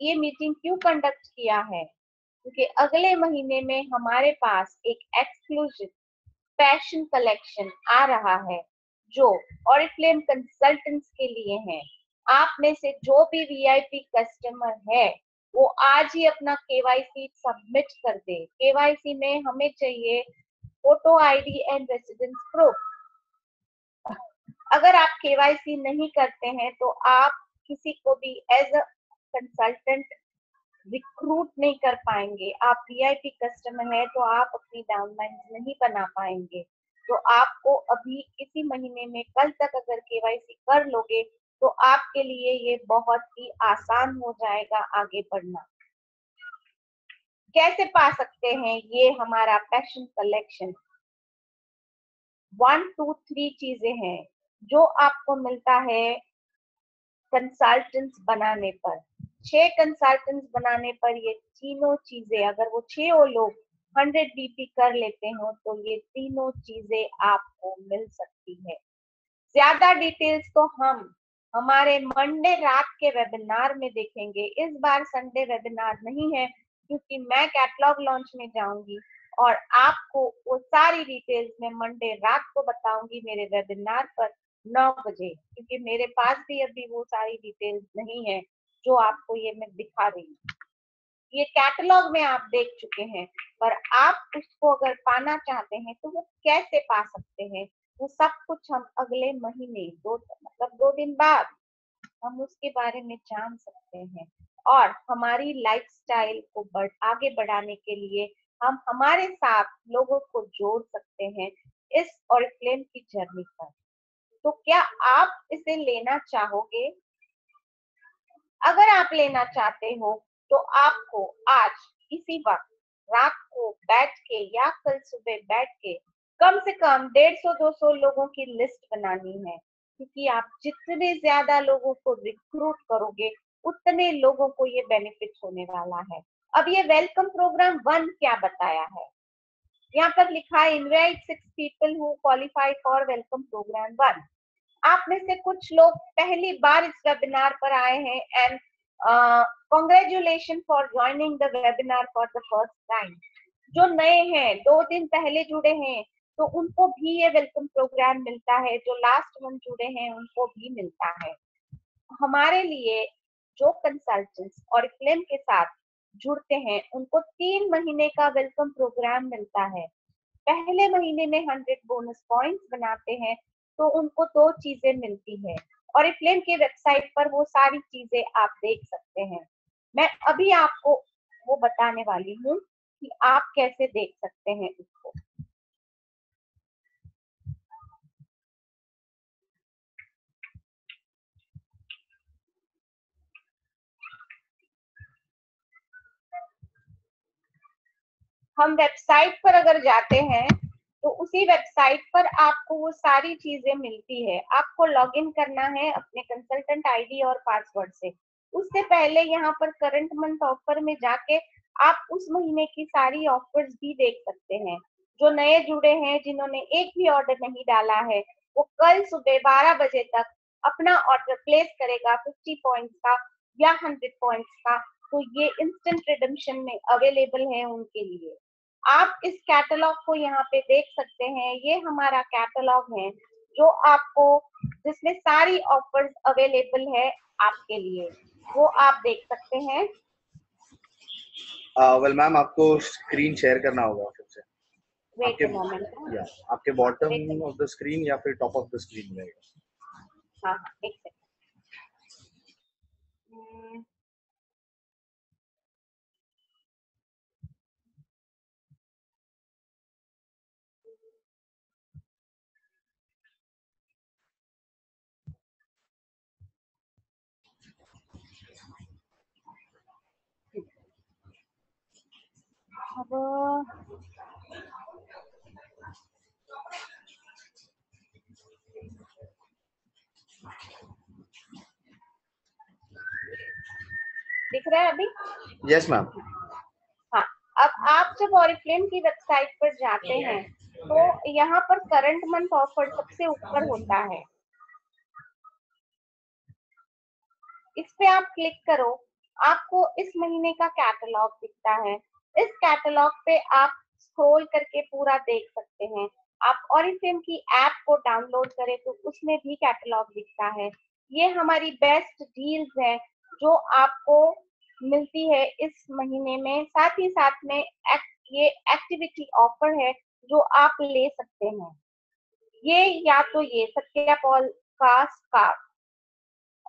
ये मीटिंग क्यों कंडक्ट किया है? क्योंकि अगले महीने में हमारे पास एक एक्सक्लूसिव फैशन कलेक्शन आ रहा है जो ऑरिफ्लेम कंसल्टेंट्स के लिए है। आप में से जो भी वीआईपी कस्टमर है वो आज ही अपना केवाईसी सबमिट कर दे। केवाईसी में हमें चाहिए photo ID and residence proof. अगर आप केवाईसी नहीं करते हैं तो आप किसी को भी एज अ कंसल्टेंट रिक्रूट नहीं कर पाएंगे। आप वीआईपी कस्टमर है तो आप अपनी डाउनलाइन नहीं बना पाएंगे। तो आपको अभी इसी महीने में कल तक अगर केवाईसी कर लोगे तो आपके लिए ये बहुत ही आसान हो जाएगा आगे बढ़ना। कैसे पा सकते हैं ये हमारा पैशन कलेक्शन? 1 2 3 चीजें हैं जो आपको मिलता है कंसल्टेंट्स बनाने पर। 6 कंसल्टेंट्स बनाने पर ये तीनों चीजें, अगर वो 6 लोग 100 डीपी कर लेते हो तो ये तीनों चीजें आपको मिल सकती है। ज्यादा डिटेल्स तो हम हमारे मंडे रात के वेबिनार में देखेंगे। इस बार संडे वेबिनार नहीं है क्योंकि मैं कैटलॉग लॉन्च में जाऊंगी और आपको वो सारी डिटेल्स मैं मंडे रात को बताऊंगी मेरे वेबिनार पर 9 बजे, क्योंकि मेरे पास भी अभी वो सारी डिटेल्स नहीं है जो आपको ये मैं दिखा रही हूँ। ये कैटलॉग में आप देख चुके हैं, पर आप उसको अगर पाना चाहते हैं तो वो कैसे पा सकते हैं? वो सब कुछ हम अगले महीने 2 दिन बाद हम उसके बारे में जान सकते हैं। और हमारी लाइफस्टाइल को आगे बढ़ाने के लिए हम हमारे साथ लोगों को जोड़ सकते हैं इस ऑरिफ्लेम की जर्नी पर। तो क्या आप इसे लेना चाहोगे? अगर आप लेना चाहते हो तो आपको आज इसी वक्त रात को बैठ के या कल सुबह बैठ के कम से कम 150-200 लोगों की लिस्ट बनानी है, क्योंकि आप जितने ज्यादा लोगों को रिक्रूट करोगे उतने लोगों को ये बेनिफिट होने वाला है। अब ये वेलकम प्रोग्राम 1 क्या बताया है? यहाँ पर लिखा है invite 6 people who qualify for welcome program 1। आप में से कुछ लोग पहली बार इस वेबिनार पर आए हैं and congratulation for joining the webinar for the first time. जो नए हैं, 2 दिन पहले जुड़े हैं, तो उनको भी ये वेलकम प्रोग्राम मिलता है। जो लास्ट मंथ जुड़े हैं उनको भी मिलता है। हमारे लिए जो कंसल्टेंट्स ऑरिफ्लेम के साथ जुड़ते हैं उनको 3 महीने का वेलकम प्रोग्राम मिलता है। पहले महीने में 100 बोनस पॉइंट्स बनाते हैं तो उनको 2 चीजें मिलती है। ऑरिफ्लेम के वेबसाइट पर वो सारी चीजें आप देख सकते हैं। मैं अभी आपको वो बताने वाली हूँ कि आप कैसे देख सकते हैं इसको। हम वेबसाइट पर अगर जाते हैं तो उसी वेबसाइट पर आपको वो सारी चीजें मिलती है। आपको लॉगिन करना है अपने कंसल्टेंट आईडी और पासवर्ड से। उससे पहले यहाँ पर करंट मंथ ऑफर में जाके आप उस महीने की सारी ऑफर्स भी देख सकते हैं। जो नए जुड़े हैं जिन्होंने एक भी ऑर्डर नहीं डाला है वो कल सुबह 12 बजे तक अपना ऑर्डर प्लेस करेगा 50 पॉइंट्स का या 100 पॉइंट्स का, तो ये इंस्टेंट रिडम्पशन में अवेलेबल है उनके लिए। आप इस कैटलॉग को यहाँ पे देख सकते हैं। ये हमारा कैटलॉग है जो आपको, जिसमें सारी ऑफर्स अवेलेबल है आपके लिए, वो आप देख सकते हैं। वेल मैम, आपको स्क्रीन शेयर करना होगा फिर से। Wait a moment. या आपके बॉटम ऑफ द स्क्रीन या फिर टॉप ऑफ द स्क्रीन रहेगा। हाँ हाँ, एक सेकंड। अब दिख रहा है अभी? Yes ma'am. हाँ, अब आप जब ऑरिफ्लेम की वेबसाइट पर जाते हैं तो यहाँ पर करंट मंथ ऑफर सबसे ऊपर होता है। इस पे आप क्लिक करो, आपको इस महीने का कैटलॉग दिखता है। इस कैटलॉग पे आप स्क्रॉल करके पूरा देख सकते हैं। आप ऑरिफ्लेम की ऐप को डाउनलोड करें तो उसमें भी कैटलॉग दिखता है। ये हमारी बेस्ट डील्स है जो आपको मिलती है इस महीने में। साथ ही साथ में ये एक्टिविटी ऑफर है जो आप ले सकते हैं, ये या तो ये सत्यापॉल का स्कार्फ,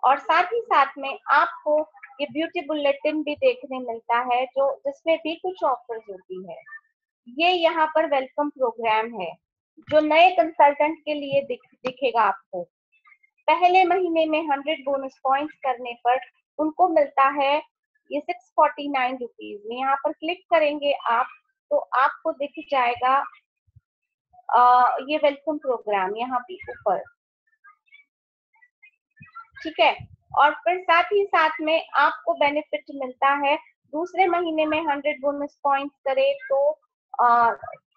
और साथ ही साथ में आपको ये ब्यूटी बुलेटिन भी देखने मिलता है जो जिसमें भी कुछ ऑफर्स होती है। ये यहाँ पर वेलकम प्रोग्राम है जो नए कंसल्टेंट के लिए दिखेगा आपको। पहले महीने में 100 बोनस पॉइंट्स करने पर उनको मिलता है ये 649 रुपीज में। यहाँ पर क्लिक करेंगे आप तो आपको दिख जाएगा ये वेलकम प्रोग्राम यहाँ पे ऊपर, ठीक है। और फिर साथ ही साथ में आपको बेनिफिट मिलता है, दूसरे महीने में 100 बोनस पॉइंट्स करे तो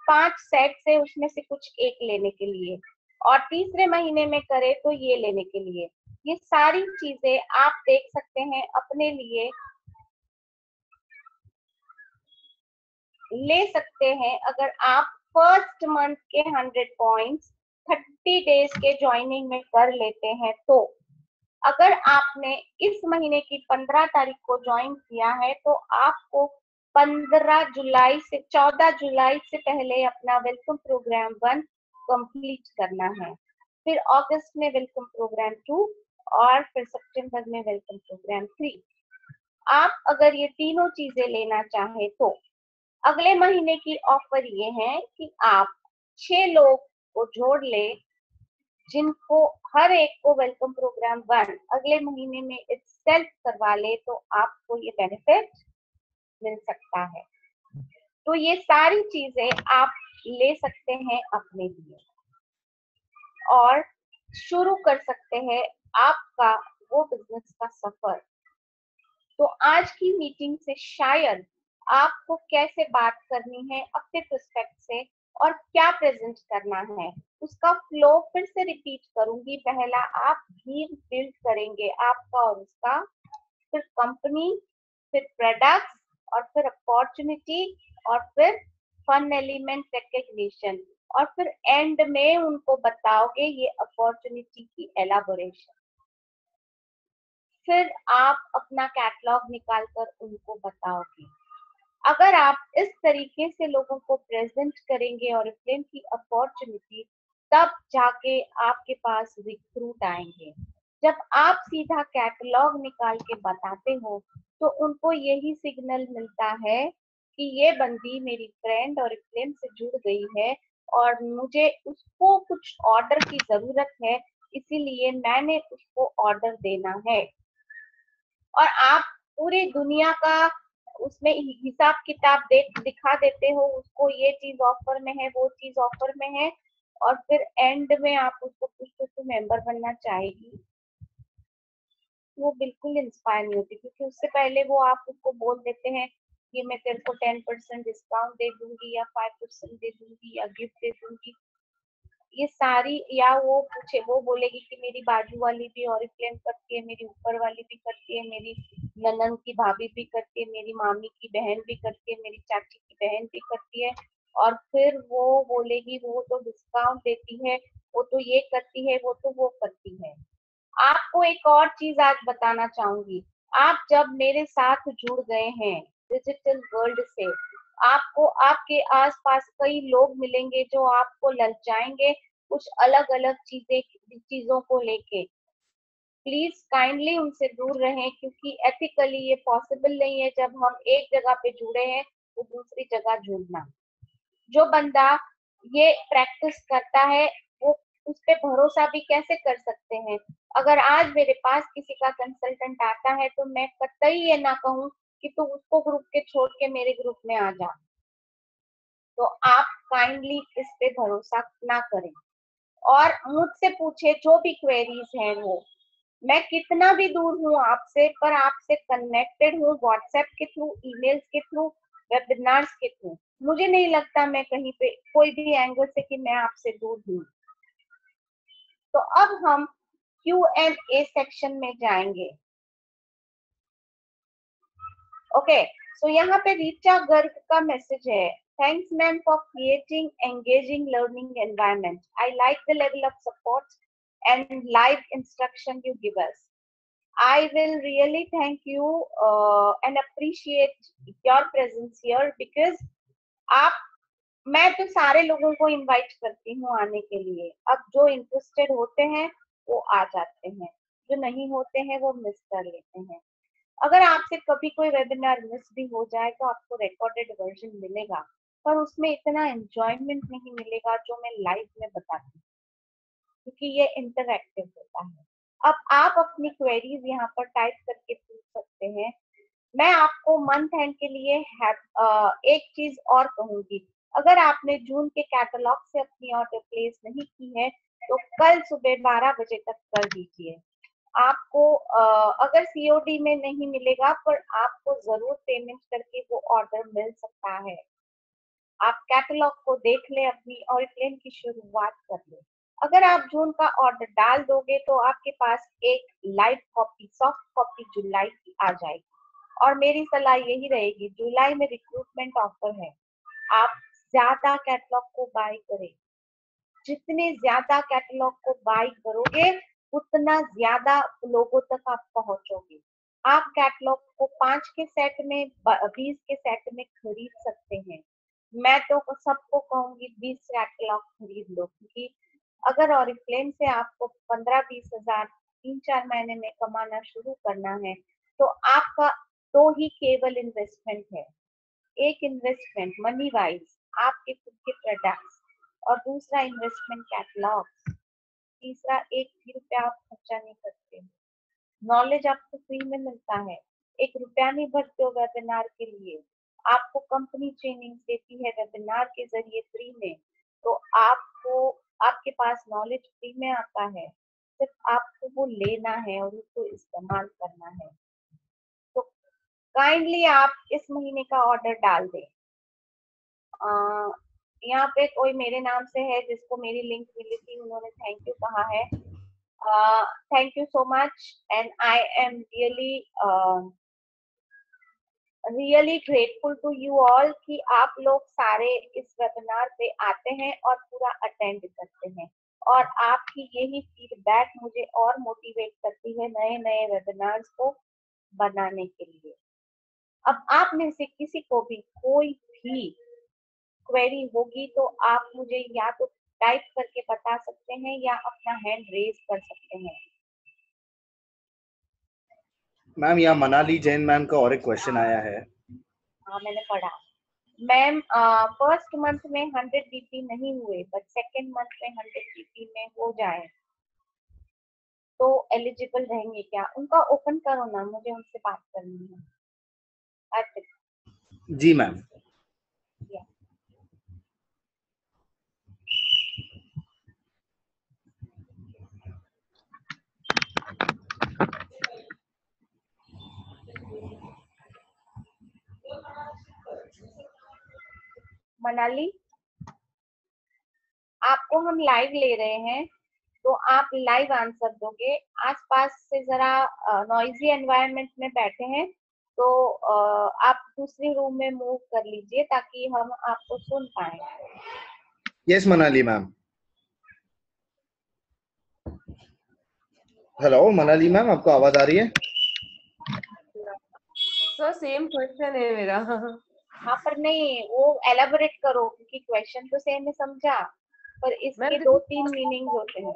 5 सेट से उसमें से कुछ एक लेने के लिए, और तीसरे महीने में करे तो ये लेने के लिए। ये सारी चीजें आप देख सकते हैं अपने लिए ले सकते हैं अगर आप फर्स्ट मंथ के 100 पॉइंट्स 30 डेज के ज्वाइनिंग में कर लेते हैं। तो अगर आपने इस महीने की 15 तारीख को ज्वाइन किया है तो आपको 15 जुलाई से 14 जुलाई से पहले अपना वेलकम प्रोग्राम 1 कंप्लीट करना है, फिर अगस्त में वेलकम प्रोग्राम 2 और फिर सितंबर में वेलकम प्रोग्राम 3। आप अगर ये तीनों चीजें लेना चाहे तो अगले महीने की ऑफर ये है कि आप 6 लोग को जोड़ ले जिनको हर एक को वेलकम प्रोग्राम 1 अगले महीने में इटसेल्फ करवा ले तो आपको ये बेनिफिट मिल सकता है। तो ये सारी चीजें आप ले सकते हैं अपने लिए और शुरू कर सकते हैं आपका वो बिजनेस का सफर। तो आज की मीटिंग से शायद आपको कैसे बात करनी है अपने पर्सपेक्ट से और क्या प्रेजेंट करना है उसका फ्लो फिर से रिपीट करूंगी। पहला आप टीम बिल्ड करेंगे आपका और उसका, फिर कंपनी, फिर प्रोडक्ट्स और फिर अपॉर्चुनिटी और फिर फन एलिमेंट रिकग्निशन, और फिर एंड में उनको बताओगे ये अपॉर्चुनिटी की एलाबोरेशन। फिर आप अपना कैटलॉग निकाल कर उनको बताओगे। अगर आप इस तरीके से लोगों को प्रेजेंट करेंगे और फिल्म की अपॉर्चुनिटी, तब जाके आपके पास रिक्रूट आएंगे। जब आप सीधा कैटलॉग निकाल के बताते हो तो उनको यही सिग्नल मिलता है कि ये बंदी मेरी फ्रेंड और फिल्म से जुड़ गई है और मुझे उसको कुछ ऑर्डर की जरूरत है, इसीलिए मैंने उसको ऑर्डर देना है। और आप पूरी दुनिया का उसमें हिसाब किताब दिखा देते हो उसको, ये चीज ऑफर में है वो चीज ऑफर में है, और फिर एंड में आप उसको पूछते तो मेंबर बनना चाहेगी, वो बिल्कुल इंस्पायर नहीं होती। क्योंकि उससे पहले वो आप उसको बोल देते हैं कि मैं तेरे को 10% डिस्काउंट दे दूंगी या 5% दे दूंगी या गिफ्ट दे दूंगी, ये सारी, या वो पूछे वो बोलेगी कि मेरी बाजू वाली भी ऑरिफ्लेम करती है, मेरी ऊपर वाली भी करती है, मेरी ननन की भाभी भी करती है, मेरी मामी की बहन भी करती है, मेरी चाची की बहन भी करती है, और फिर वो बोलेगी वो तो डिस्काउंट देती है, वो तो ये करती है, वो तो वो करती है। आपको एक और चीज आज बताना चाहूंगी, आप जब मेरे साथ जुड़ गए हैं डिजिटल वर्ल्ड से, आपको आपके आसपास कई लोग मिलेंगे जो आपको ललचाएंगे कुछ अलग अलग चीजों को लेके। प्लीज काइंडली उनसे दूर रहें क्योंकि एथिकली ये पॉसिबल नहीं है जब हम एक जगह पे जुड़े हैं तो दूसरी जगह जुड़ना। जो बंदा ये प्रैक्टिस करता है वो उस पे भरोसा भी कैसे कर सकते हैं। अगर आज मेरे पास किसी का कंसल्टेंट आता है तो मैं कतई ये ना कहूँ कि तू उसको ग्रुप के छोड़ के मेरे ग्रुप में आ जा। तो आप काइंडली इस पे भरोसा ना करें और मुझसे पूछे जो भी क्वेरीज हैं वो, मैं कितना भी दूर हूँ आपसे पर आपसे कनेक्टेड हूँ व्हाट्सएप के थ्रू, ईमेल्स के थ्रू, वेबिनार्स के थ्रू। मुझे नहीं लगता मैं कहीं पे कोई भी एंगल से कि मैं आपसे दूर हूँ। तो अब हम Q&A सेक्शन में जाएंगे। ओके, सो यहाँ पे रीचा गर्ग का मैसेज है, thanks ma'am for creating engaging learning environment, I like the level of support and live instruction you give us. I will really thank you and appreciate your presence here because आप मैं तो सारे लोगों को इनवाइट करती हूँ आने के लिए। अब जो इंटरेस्टेड होते हैं वो आ जाते हैं, जो नहीं होते हैं वो मिस कर लेते हैं। अगर आपसे कभी कोई वेबिनार मिस भी हो जाए तो आपको रिकॉर्डेड वर्जन मिलेगा, पर उसमें इतना एंजॉयमेंट नहीं मिलेगा जो मैं लाइव में बताती हूँ, क्योंकि ये इंटरैक्टिव होता है। अब आप अपनी क्वेरीज यहाँ पर टाइप करके पूछ सकते हैं। मैं आपको मंथ एंड के लिए एक चीज और कहूंगी, अगर आपने जून के कैटलॉग से अपनी ऑर्डर प्लेस नहीं की है तो कल सुबह 12 बजे तक कर दीजिए। आपको अगर सीओडी में नहीं मिलेगा पर आपको जरूर पेमेंट करके वो ऑर्डर मिल सकता है। आप कैटलॉग को देख ले अपनी और प्लेन की शुरुआत कर ले। अगर आप जून का ऑर्डर डाल दोगे तो आपके पास एक लाइव कॉपी, सॉफ्ट कॉपी जुलाई की आ जाएगी। और मेरी सलाह यही रहेगी, जुलाई में रिक्रूटमेंट ऑफर है, आप ज्यादा कैटलॉग को बाय करें। जितने ज्यादा कैटलॉग को बाय करोगे उतना ज्यादा लोगों तक आप पहुंचोगे। आप कैटलॉग को 5 के सेट में, 20 के सेट में खरीद सकते हैं। मैं तो सबको कहूंगी 20 कैटलॉग खरीद लो, क्योंकि अगर ऑरिफ्लेम से आपको 15-20 हजार 3-4 महीने में कमाना शुरू करना है तो आपका दो ही केवल इन्वेस्टमेंट है। एक इन्वेस्टमेंट मनी वाइज आपके खुद के प्रोडक्ट्स, और दूसरा इन्वेस्टमेंट कैटलॉग, तीसरा एक भी रुपया आप खर्चा नहीं करते। नॉलेज आपको फ्री में मिलता है, एक रुपया नहीं भरते हो वेबिनार के लिए। आपको कंपनी ट्रेनिंग देती है वेबिनार के जरिए फ्री में, तो आपको आपके पास नॉलेज फ्री में आता है, सिर्फ आपको वो लेना है और उसको इस्तेमाल करना है। तो काइंडली आप इस महीने का ऑर्डर डाल दें। यहाँ पे कोई मेरे नाम से है जिसको मेरी लिंक मिली थी, उन्होंने थैंक यू कहा है। Thank you so much and I am really grateful to you all कि आप लोग सारे इस वेबिनार पे आते हैं और पूरा अटेंड करते हैं, और आपकी यही फीडबैक मुझे और मोटिवेट करती है नए नए वेबिनार्स को बनाने के लिए। अब आप में से किसी को भी कोई भी क्वेरी होगी तो आप मुझे या तो टाइप करके बता सकते हैं या अपना हैंड रेज कर सकते हैं। मैम यहाँ मनाली जैन मैम का और एक क्वेश्चन आया है। हाँ मैंने पढ़ा। मैम फर्स्ट मंथ में 100 बीपी नहीं हुए बट सेकेंड मंथ में 100 बीपी में हो जाए तो एलिजिबल रहेंगे क्या? उनका ओपन करो ना, मुझे उनसे बात करनी है। अच्छा जी मैम। मनाली, आपको हम लाइव ले रहे हैं तो आप लाइव आंसर दोगे। आसपास से जरा नॉइजी एनवायरनमेंट में बैठे हैं तो आप दूसरी रूम में मूव कर लीजिए ताकि हम आपको सुन पाए। Yes Manali ma'am. Hello Manali ma'am, आपको आवाज आ रही है? सर सेम क्वेश्चन है मेरा। हाँ पर नहीं, वो एलाबोरेट करो क्योंकि क्वेश्चन तो सेम है समझा, पर इसके 2-3 मीनिंग होते हैं।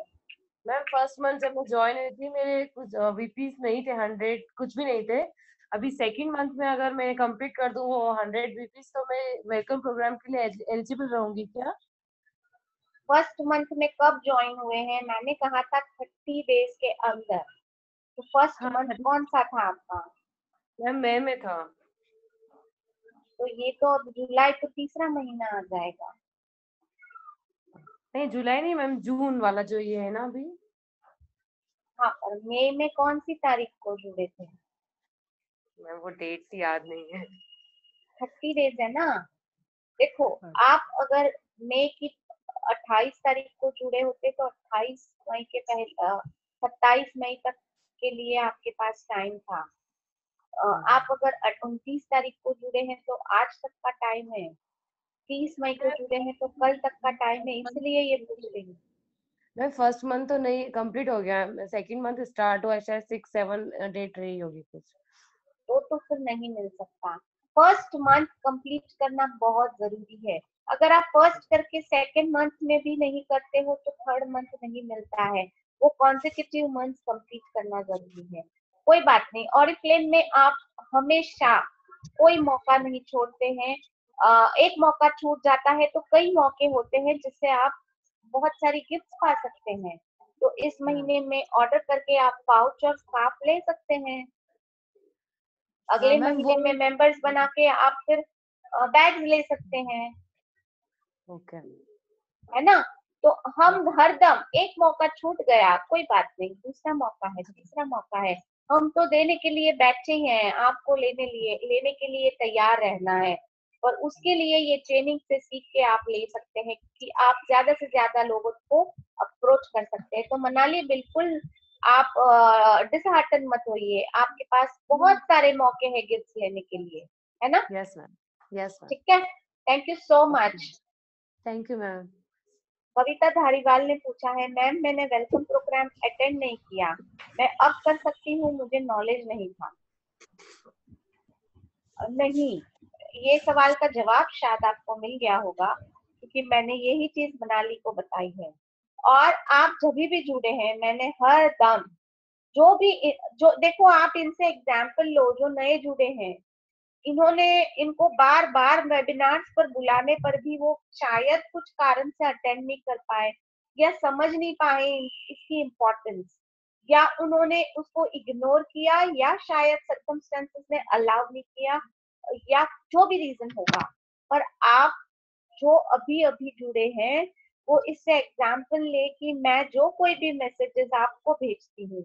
मैम फर्स्ट मंथ जब मैं ज्वाइन हुई थी मेरे कुछ वीपीस नहीं थे, 100 कुछ भी नहीं थे। अभी सेकंड मंथ में अगर मैं कंप्लीट कर दूं वो 100 वीपीस तो मैं वेलकम प्रोग्राम के लिए एलिजिबल रहूंगी क्या? फर्स्ट मंथ में कब ज्वाइन हुए हैं? मैंने कहा था 30 डेज के अंदर। तो फर्स्ट हाँ मंथ कौन सा था आपका? मैम मई में था। तो ये तो अब जुलाई तो तीसरा महीना आ जाएगा। नहीं जुलाई नहीं मैम, जून वाला जो ये है ना अभी। हाँ और मई में कौन सी तारीख को जुड़े थे? मैम वो डेट याद नहीं है। 30 डेज है ना। देखो, आप अगर मई की 28 तारीख को जुड़े होते तो 28 मई के पहले 27 मई तक के लिए आपके पास टाइम था। आप अगर 29 तारीख को जुड़े हैं तो आज तक का टाइम है। 30 मई को जुड़े हैं तो कल तक का टाइम है, इसलिए ये पूछ रही हूँ। मैम फर्स्ट मंथ तो नहीं कंप्लीट हो गया, सेकंड मंथ स्टार्ट हुआ, शायद 6-7 डेट रही होगी कुछ। तो फिर नहीं मिल सकता। फर्स्ट मंथ कंप्लीट करना बहुत जरूरी है। अगर आप फर्स्ट करके सेकंड मंथ में भी नहीं करते हो तो थर्ड मंथ नहीं मिलता है, वो कॉन्सेक्यूटिव मंथ कंप्लीट करना जरूरी है। कोई बात नहीं, ऑरिफ्लेम में आप हमेशा कोई मौका नहीं छोड़ते हैं। एक मौका छूट जाता है तो कई मौके होते हैं जिससे आप बहुत सारी गिफ्ट पा सकते हैं। तो इस महीने में ऑर्डर करके आप पाउच और स्कार्फ ले सकते हैं। अगले मैम महीने वो में मेंबर्स बना के आप फिर बैग्स ले सकते हैं, ओके है ना। तो हम हरदम एक मौका छूट गया कोई बात नहीं, दूसरा मौका है, तीसरा मौका है, हम तो देने के लिए बैठे ही हैं, आपको लेने के लिए तैयार रहना है। और उसके लिए ये ट्रेनिंग से सीख के आप ले सकते हैं कि आप ज्यादा से ज्यादा लोगों को अप्रोच कर सकते हैं। तो मनाली बिल्कुल आप डिसहार्टन मत होइए, आपके पास बहुत सारे मौके हैं गिफ्ट लेने के लिए, है ना। यस मैम, यस मैम, ठीक है, thank you so much. Thank you ma'am. Kavita Dhariwal ने पूछा है, मैम मैंने वेलकम प्रोग्राम अटेंड नहीं किया, मैं अब कर सकती हूँ, मुझे नॉलेज नहीं था। नहीं, ये सवाल का जवाब शायद आपको मिल गया होगा क्योंकि मैंने यही चीज मनाली को बताई है। और आप जब भी जुड़े हैं, मैंने हर दम जो देखो, आप इनसे एग्जाम्पल लो जो नए जुड़े हैं, इन्होंने इनको बार बार वेबिनार्स पर बुलाने पर भी वो शायद कुछ कारण से अटेंड नहीं कर पाए या समझ नहीं पाए इसकी इम्पोर्टेंस, या उन्होंने उसको इग्नोर किया, या शायद सर्कमस्टेंसेस ने अलाउ नहीं किया, या जो भी रीजन होगा। पर आप जो अभी अभी जुड़े हैं वो इससे एग्जाम्पल ले कि मैं जो कोई भी मैसेजेस आपको भेजती हूँ,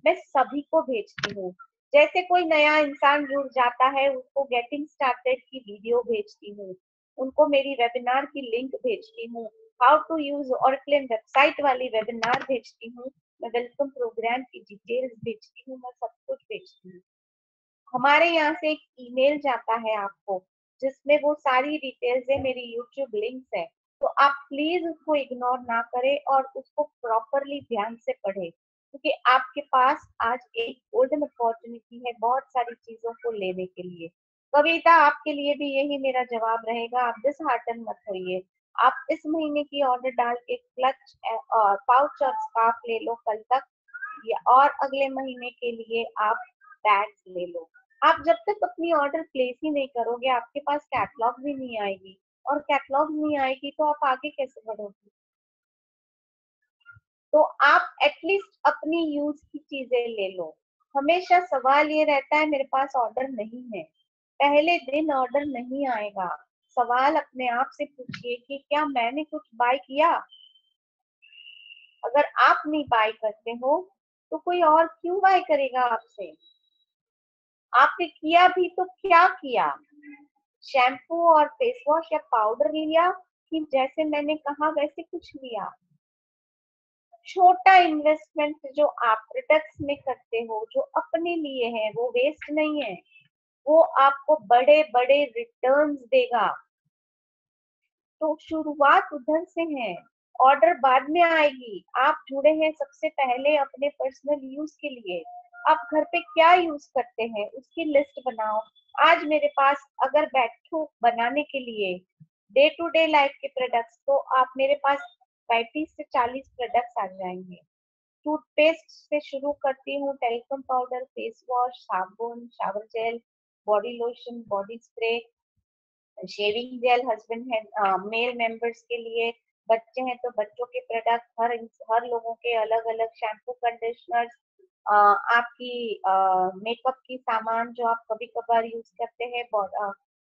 मैं सभी को भेजती हूँ। जैसे कोई नया इंसान जुड़ जाता है उसको गेटिंग स्टार्टेड की वीडियो भेजती हूँ, उनको मेरी वेबिनार की लिंक भेजती हूँ, हाउ टू यूज ऑरक्लेम वेबसाइट वाली वेबिनार भेजती हूँ, मैं वेलकम प्रोग्राम की डिटेल्स भेजती हूँ, मैं सब कुछ भेजती हूँ। हमारे यहाँ से एक ईमेल जाता है आपको जिसमें वो सारी डिटेल्स है, मेरी यूट्यूब लिंक्स है। तो आप प्लीज उसको इग्नोर ना करें और उसको प्रॉपरली ध्यान से पढ़ें, क्योंकि आपके पास आज एक गोल्डन अपॉर्चुनिटी है बहुत सारी चीजों को लेने के लिए। कविता, आपके लिए भी यही मेरा जवाब रहेगा, आप डिसहार्टन मत होइए। आप इस महीने की ऑर्डर डाल के क्लच और पाउच और स्कार्फ ले लो कल तक, और अगले महीने के लिए आप बैग्स ले लो। आप जब तक अपनी ऑर्डर प्लेस ही नहीं करोगे आपके पास कैटलॉग भी नहीं आएगी, और कैटलॉग नहीं आएगी तो आप आगे कैसे बढ़ोगे। तो आप एटलीस्ट अपनी यूज की चीजें ले लो। हमेशा सवाल ये रहता है मेरे पास ऑर्डर नहीं है, पहले दिन ऑर्डर नहीं आएगा। सवाल अपने आप से पूछिए कि क्या मैंने कुछ बाय किया। अगर आप नहीं बाय करते हो तो कोई और क्यों बाय करेगा आपसे। आपने किया भी तो क्या किया, शैम्पू और फेस वॉश या पाउडर लिया कि जैसे मैंने कहा वैसे कुछ लिया। छोटा इन्वेस्टमेंट जो आप प्रोडक्ट्स में करते हो जो अपने लिए है वो वेस्ट नहीं है, वो आपको बड़े बड़े रिटर्न्स देगा। तो शुरुआत उधर से है, ऑर्डर बाद में आएगी। आप जुड़े हैं सबसे पहले अपने पर्सनल यूज के लिए। आप घर पे क्या यूज करते हैं उसकी लिस्ट बनाओ। आज मेरे पास अगर बैठो बनाने के लिए डे टू डे लाइफ के प्रोडक्ट्स, तो आप मेरे पास 35 से 40 प्रोडक्ट्स आ जाएंगे। टूथपेस्ट से शुरू करती हूँ, टेल्कम पाउडर, फेस वॉश, साबुन, shower gel, body lotion, body spray, shaving jail husband है, मेल मेंबर्स के लिए, बच्चे हैं तो बच्चों के प्रोडक्ट, हर लोगों के अलग अलग शैम्पू, कंडीशनर्स, आपकी मेकअप की सामान जो आप कभी कभार यूज करते हैं,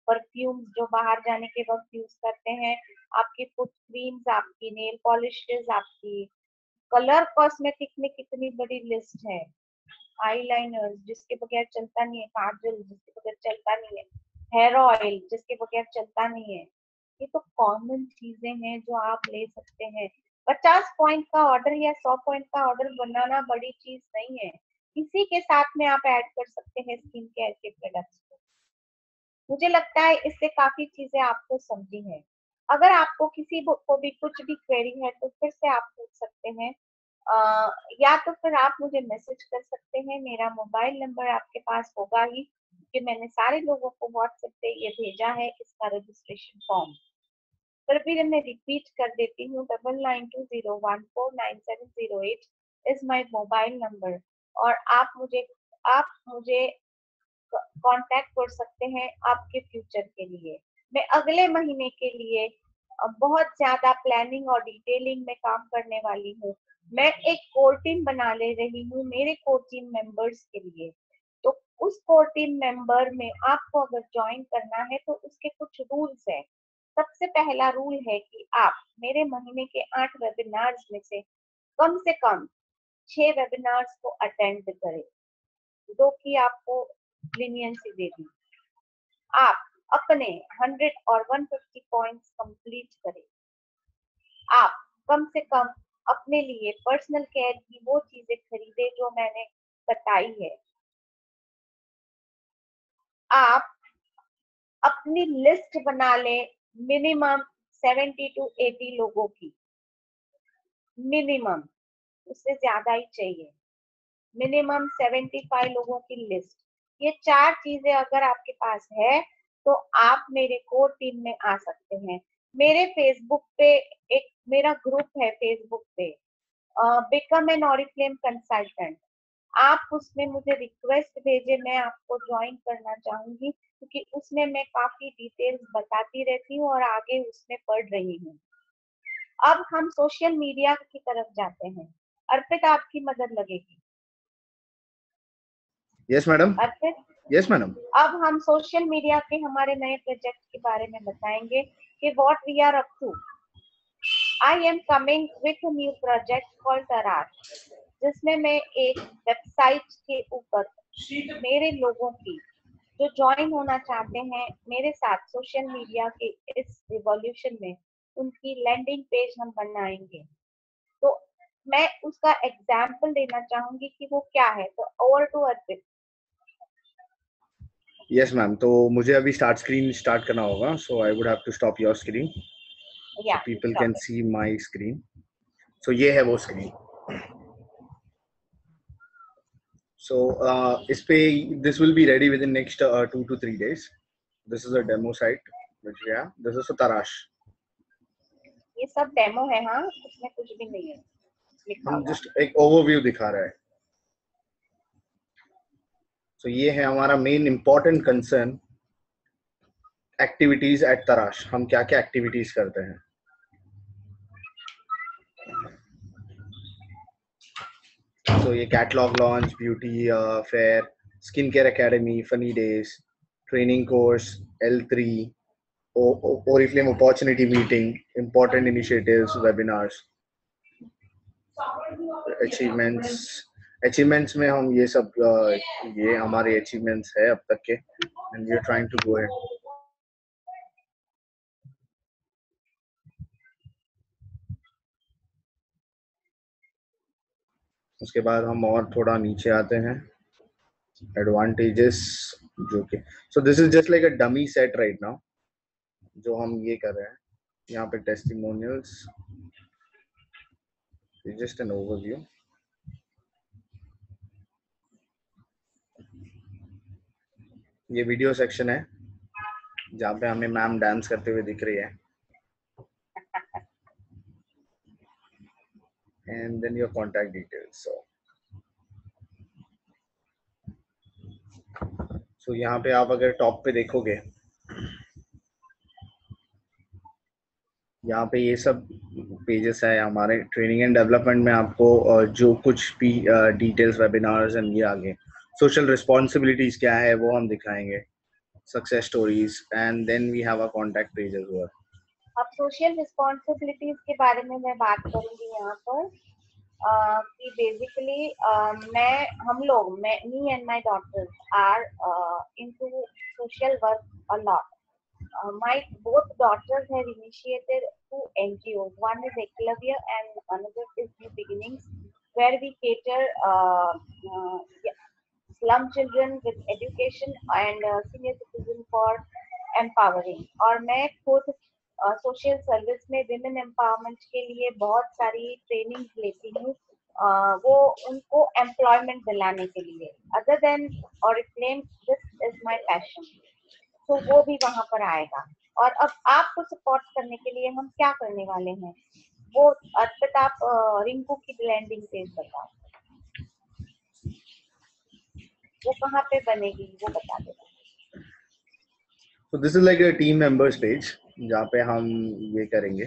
परफ्यूम जो बाहर जाने के वक्त यूज करते हैं, आपकी फुट क्रीम्स, आपकी नेल पॉलिशेस, आपकी कलर कॉस्मेटिक में कितनी बड़ी लिस्ट है, आईलाइनर जिसके बगैर चलता नहीं है, काजल जिसके बगैर चलता नहीं है, हेयर ऑयल जिसके बगैर चलता नहीं है। ये तो कॉमन चीजें हैं जो आप ले सकते हैं। 50 पॉइंट का ऑर्डर या 100 पॉइंट का ऑर्डर बनाना बड़ी चीज नहीं है, इसी के साथ में आप ऐड कर सकते हैं स्किन केयर के प्रोडक्ट्स को। मुझे लगता है इससे काफी चीजें आपको समझी हैं। अगर आपको किसी को भी कुछ भी क्वेरी है तो फिर से आप पूछ सकते हैं, या तो फिर आप मुझे मैसेज कर सकते हैं। मेरा मोबाइल नंबर आपके पास होगा ही कि मैंने सारे लोगों को व्हाट्सएप पे ये भेजा है इसका रजिस्ट्रेशन फॉर्म। पर फिर मैं रिपीट कर देती हूँ, 9920149708 इज माय मोबाइल नंबर, और आप मुझे कांटेक्ट कर सकते हैं आपके फ्यूचर के लिए। मैं अगले महीने के लिए बहुत ज्यादा प्लानिंग और डिटेलिंग में काम करने वाली हूँ। मैं एक कोर टीम बना ले रही हूँ मेरे कोर टीम मेंबर्स के लिए। तो उस कोर टीम मेंबर में आपको अगर ज्वाइन करना है तो उसके कुछ रूल्स है। सबसे पहला रूल है कि आप मेरे महीने के 8 वेबिनार्स में से कम 6 वेबिनार्स को अटेंड करें, जो कि आपको लीनियंसी दे दी। आप अपने 100 और 150 पॉइंट्स कंप्लीट करें। आप कम से कम अपने लिए पर्सनल केयर की वो चीजें खरीदे जो मैंने बताई है। आप अपनी लिस्ट बना लें मिनिमम 70 to 80 लोगों की, मिनिमम, उससे ज्यादा ही चाहिए। मिनिमम 75 लोगों की लिस्ट। ये 4 चीजें अगर आपके पास है तो आप मेरे कोर टीम में आ सकते हैं। मेरे फेसबुक पे एक मेरा ग्रुप है, फेसबुक पे बिकम एन ऑरिफ्लेम कंसल्टेंट। आप उसमें मुझे रिक्वेस्ट भेजे, मैं आपको ज्वाइन करना चाहूंगी, क्योंकि उसमें मैं काफी डिटेल्स बताती रहती हूँ और आगे उसमें पढ़ रही हूँ। अब हम सोशल मीडिया की तरफ जाते हैं। अर्पित, आपकी मदद लगेगी। Yes madam. Arpit, yes madam. अब हम सोशल मीडिया के हमारे नए प्रोजेक्ट के बारे में बताएंगे कि what we are up to. I am coming with a new project called Tarash, जिसमें मैं एक वेबसाइट के ऊपर मेरे लोगों की जो ज्वाइन होना चाहते हैं मेरे साथ सोशल मीडिया के इस रिवॉल्यूशन में, उनकी लैंडिंग पेज हम बनाएंगे। तो मैं उसका एग्जाम्पल देना चाहूंगी कि वो क्या है। तो over to Arpit. Yes ma'am, तो मुझे अभी स्क्रीन स्टार्ट करना होगा, so I would have to stop your screen या so people can see my screen. So ये है वो स्क्रीन। So इस पे this will be ready within next 2 to 3 days. This is a demo site which we have. This is Tarash. ये सब डेमो है, हाँ, उसमें कुछ भी नहीं है लिखा हम हुआ। जस्ट एक ओवरव्यू दिखा रहा है। So ये है हमारा main important concern, activities at Tarash. हम क्या क्या एक्टिविटीज करते हैं। तो ये catalogue launch, beauty fair, skin care academy, funny days, training course, L3, Oriflame opportunity meeting, important initiatives, webinars, achievements में हम ये सब ये हमारे अचीवमेंट्स है अब तक के, and we are trying to go ahead. उसके बाद हम और थोड़ा नीचे आते हैं, एडवांटेजेस जो कि so this is just like a dummy set right now जो हम ये कर रहे हैं। यहाँ पे टेस्टिमोनियल्स, जस्ट एन ओवरव्यू। ये वीडियो सेक्शन है जहाँ पे हमें मैम डांस करते हुए दिख रही है, and then your contact details. So यहाँ पे आप अगर टॉप पे देखोगे, यहाँ पे ये सब पेजेस है हमारे ट्रेनिंग एंड डेवलपमेंट में। आपको जो कुछ भी डिटेल्स, वेबिनार्स एंड ये आगे सोशल रिस्पॉन्सिबिलिटीज क्या है वो हम दिखाएंगे, success stories, and then we have a contact page as well. अब सोशल रिस्पॉन्सिबिलिटीज के बारे में मैं बात करूंगी यहाँ पर कि basically me and my daughters are into social work a lot. My both daughters have initiated 2 NGOs. One is Eklavya and another is New Beginnings, where we cater slum children with education and senior citizen for empowering. और मैं खुद सोशल सर्विस में विमेन एम्पावरमेंट के लिए बहुत सारी ट्रेनिंग लेती हूँ, वो उनको एम्प्लॉयमेंट दिलाने के लिए। Other than Oriflame, this is my passion, तो वो भी वहां पर आएगा। और अब आपको सपोर्ट करने के लिए हम क्या करने वाले हैं, वो अर्पित आप रिंकू की लैंडिंग पेज बताओ, वो कहाँ पे बनेगी वो बता देना। So this is like a team members page जहाँ पे हम ये करेंगे,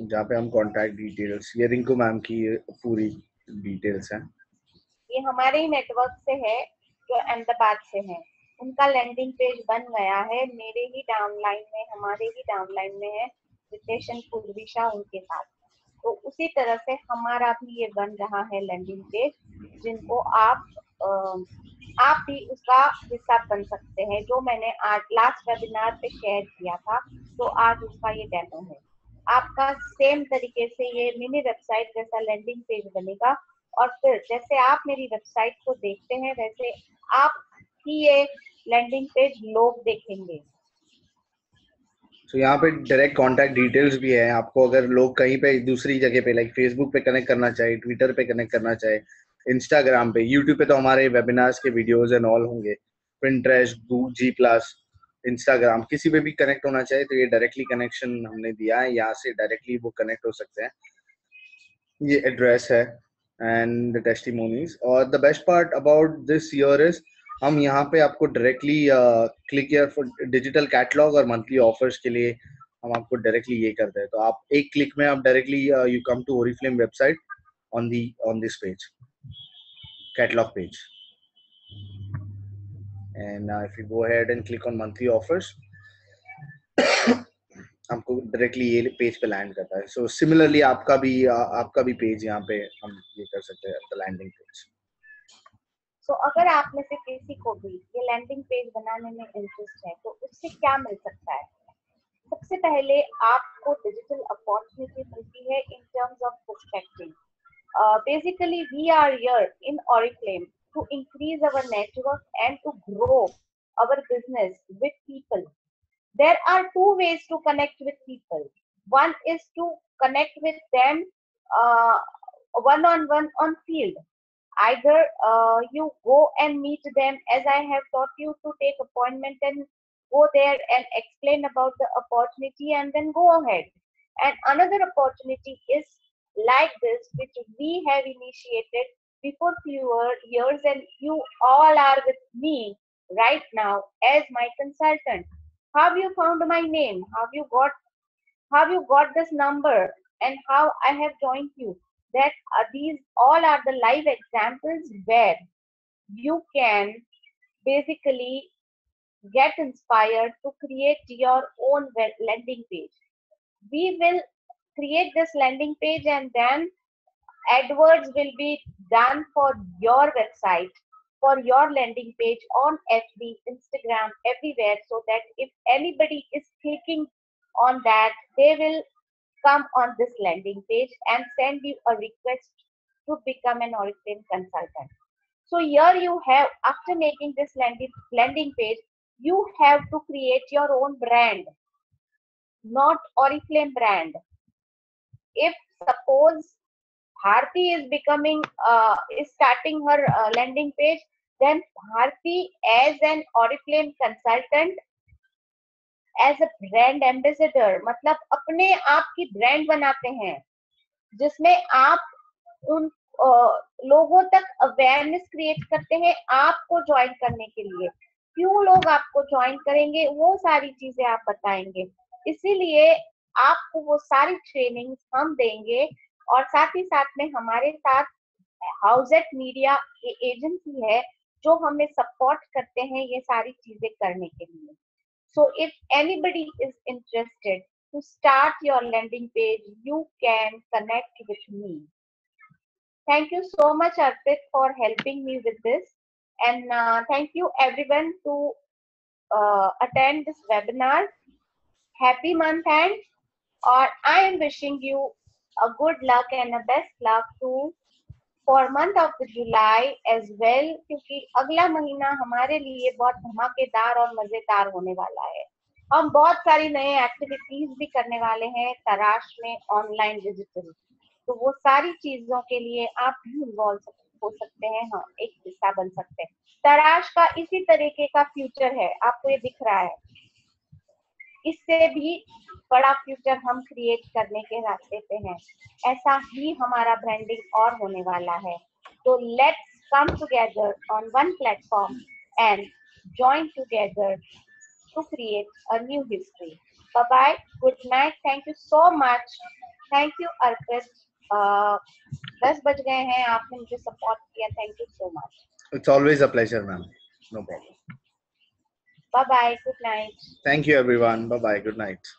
जहाँ पे हम कॉन्टैक्ट डिटेल्स, ये रिंकू मैम की पूरी डिटेल्स हैं। ये हमारे ही नेटवर्क से है जो अहमदाबाद से है, उनका लैंडिंग पेज बन गया है, मेरे ही डाउनलाइन में, हमारे ही डाउनलाइन में है रितेशन पूर्विशा उनके साथ। तो उसी तरह से हमारा भी ये बन रहा है लैंडिंग पेज, जिनको आप भी उसका हिस्सा बन सकते हैं। जो मैंने आज लास्ट वेबिनार पे शेयर किया था, तो आज उसका ये डेमो है। आपका सेम तरीके से ये मिनी वेबसाइट जैसा लैंडिंग पेज बनेगा, और फिर जैसे आप मेरी वेबसाइट को देखते हैं वैसे आप ही ये लैंडिंग पेज लोग देखेंगे। तो यहाँ पे डायरेक्ट कॉन्टैक्ट डिटेल्स भी है आपको, अगर लोग कहीं पे दूसरी जगह पे लाइक फेसबुक पे कनेक्ट करना चाहे, ट्विटर पे कनेक्ट करना चाहे, इंस्टाग्राम पे, यूट्यूब पे तो हमारे वेबिनार्स के वीडियोस एंड ऑल होंगे, पिंटरेस्ट, G+, इंस्टाग्राम, किसी पे भी कनेक्ट होना चाहे तो ये डायरेक्टली कनेक्शन हमने दिया है, यहाँ से डायरेक्टली वो कनेक्ट हो सकते हैं। ये एड्रेस है एंड द टेस्टिमोनीज। और the best part about this year is हम यहाँ पे आपको directly click here for digital catalogue और मंथली ऑफर्स के लिए हम आपको डायरेक्टली ये करते हैं। तो आप एक क्लिक में आप directly you come to Oriflame website on this page, catalog page, and if you go ahead and click on monthly offers हमको डायरेक्टली ये पेज पे लैंड करता है। सो सिमिलरली आपका भी पेज यहाँ पे हम ये कर सकते हैं, द लैंडिंग पेज। तो अगर आप में से किसी को भी ये लैंडिंग पेज बनाने में इंटरेस्ट है तो उससे क्या मिल सकता है? सबसे पहले आपको डिजिटल अपॉर्चुनिटी मिलती है in terms of prospecting. Basically we are here in Oriflame to increase our network and to grow our business with people. There are two ways to connect with people. One is to connect with them one on one on field. Either you go and meet them, as I have taught you to take appointment and go there and explain about the opportunity and then go ahead. And another opportunity is like this, which we have initiated before fewer years, and you all are with me right now as my consultant. Have you found my name? Have you got this number, and how I have joined you? That these all are the live examples where you can basically get inspired to create your own landing page. We will create this landing page and then AdWords will be done for your website, for your landing page on FB, Instagram, everywhere, so that if anybody is clicking on that, they will come on this landing page and send you a request to become an Oriflame consultant. So here you have, after making this landing page, you have to create your own brand, not Oriflame brand. If suppose Bharti is starting her landing page, then Bharti as an Oriflame consultant, as a brand ambassador, मतलब अपने आप की ब्रांड बनाते हैं जिसमें आप उन लोगों तक अवेयरनेस क्रिएट करते हैं आपको ज्वाइन करने के लिए। क्यों लोग आपको ज्वाइन करेंगे वो सारी चीजें आप बताएंगे, इसीलिए आपको वो सारी ट्रेनिंग्स हम देंगे। और साथ ही साथ में हमारे साथ हाउसेट मीडिया एजेंसी है जो हमें सपोर्ट करते हैं ये सारी चीजें करने के लिए। So if anybody is interested to start your landing page, you can connect with me. Thank you so much, Arpit, for helping me with this. And thank you everyone to attend this webinar. Happy month end. Or I am wishing you a good luck and a best luck to for month of July as well, क्योंकि अगला महीना हमारे लिए बहुत धमाकेदार और मजेदार होने वाला है। हम बहुत सारी नए एक्टिविटीज भी करने वाले हैं तराश में ऑनलाइन डिजिटल, तो वो सारी चीजों के लिए आप भी इन्वॉल्व हो सकते हैं, हाँ एक हिस्सा बन सकते हैं। तराश का इसी तरीके का फ्यूचर है, आपको ये दिख रहा है। इससे भी बड़ा फ्यूचर हम क्रिएट करने के रास्ते पे हैं। ऐसा ही हमारा ब्रांडिंग और होने वाला है। तो let's come together on one platform and join together to create a new history. Bye bye. Good night. Thank you so much. Thank you, Arpit. 10 बज गए हैं, आपने मुझे सपोर्ट किया, thank you so much. It's always a pleasure, ma'am. No problem. Bye bye. Good night. Thank you, everyone. Bye bye. Good night.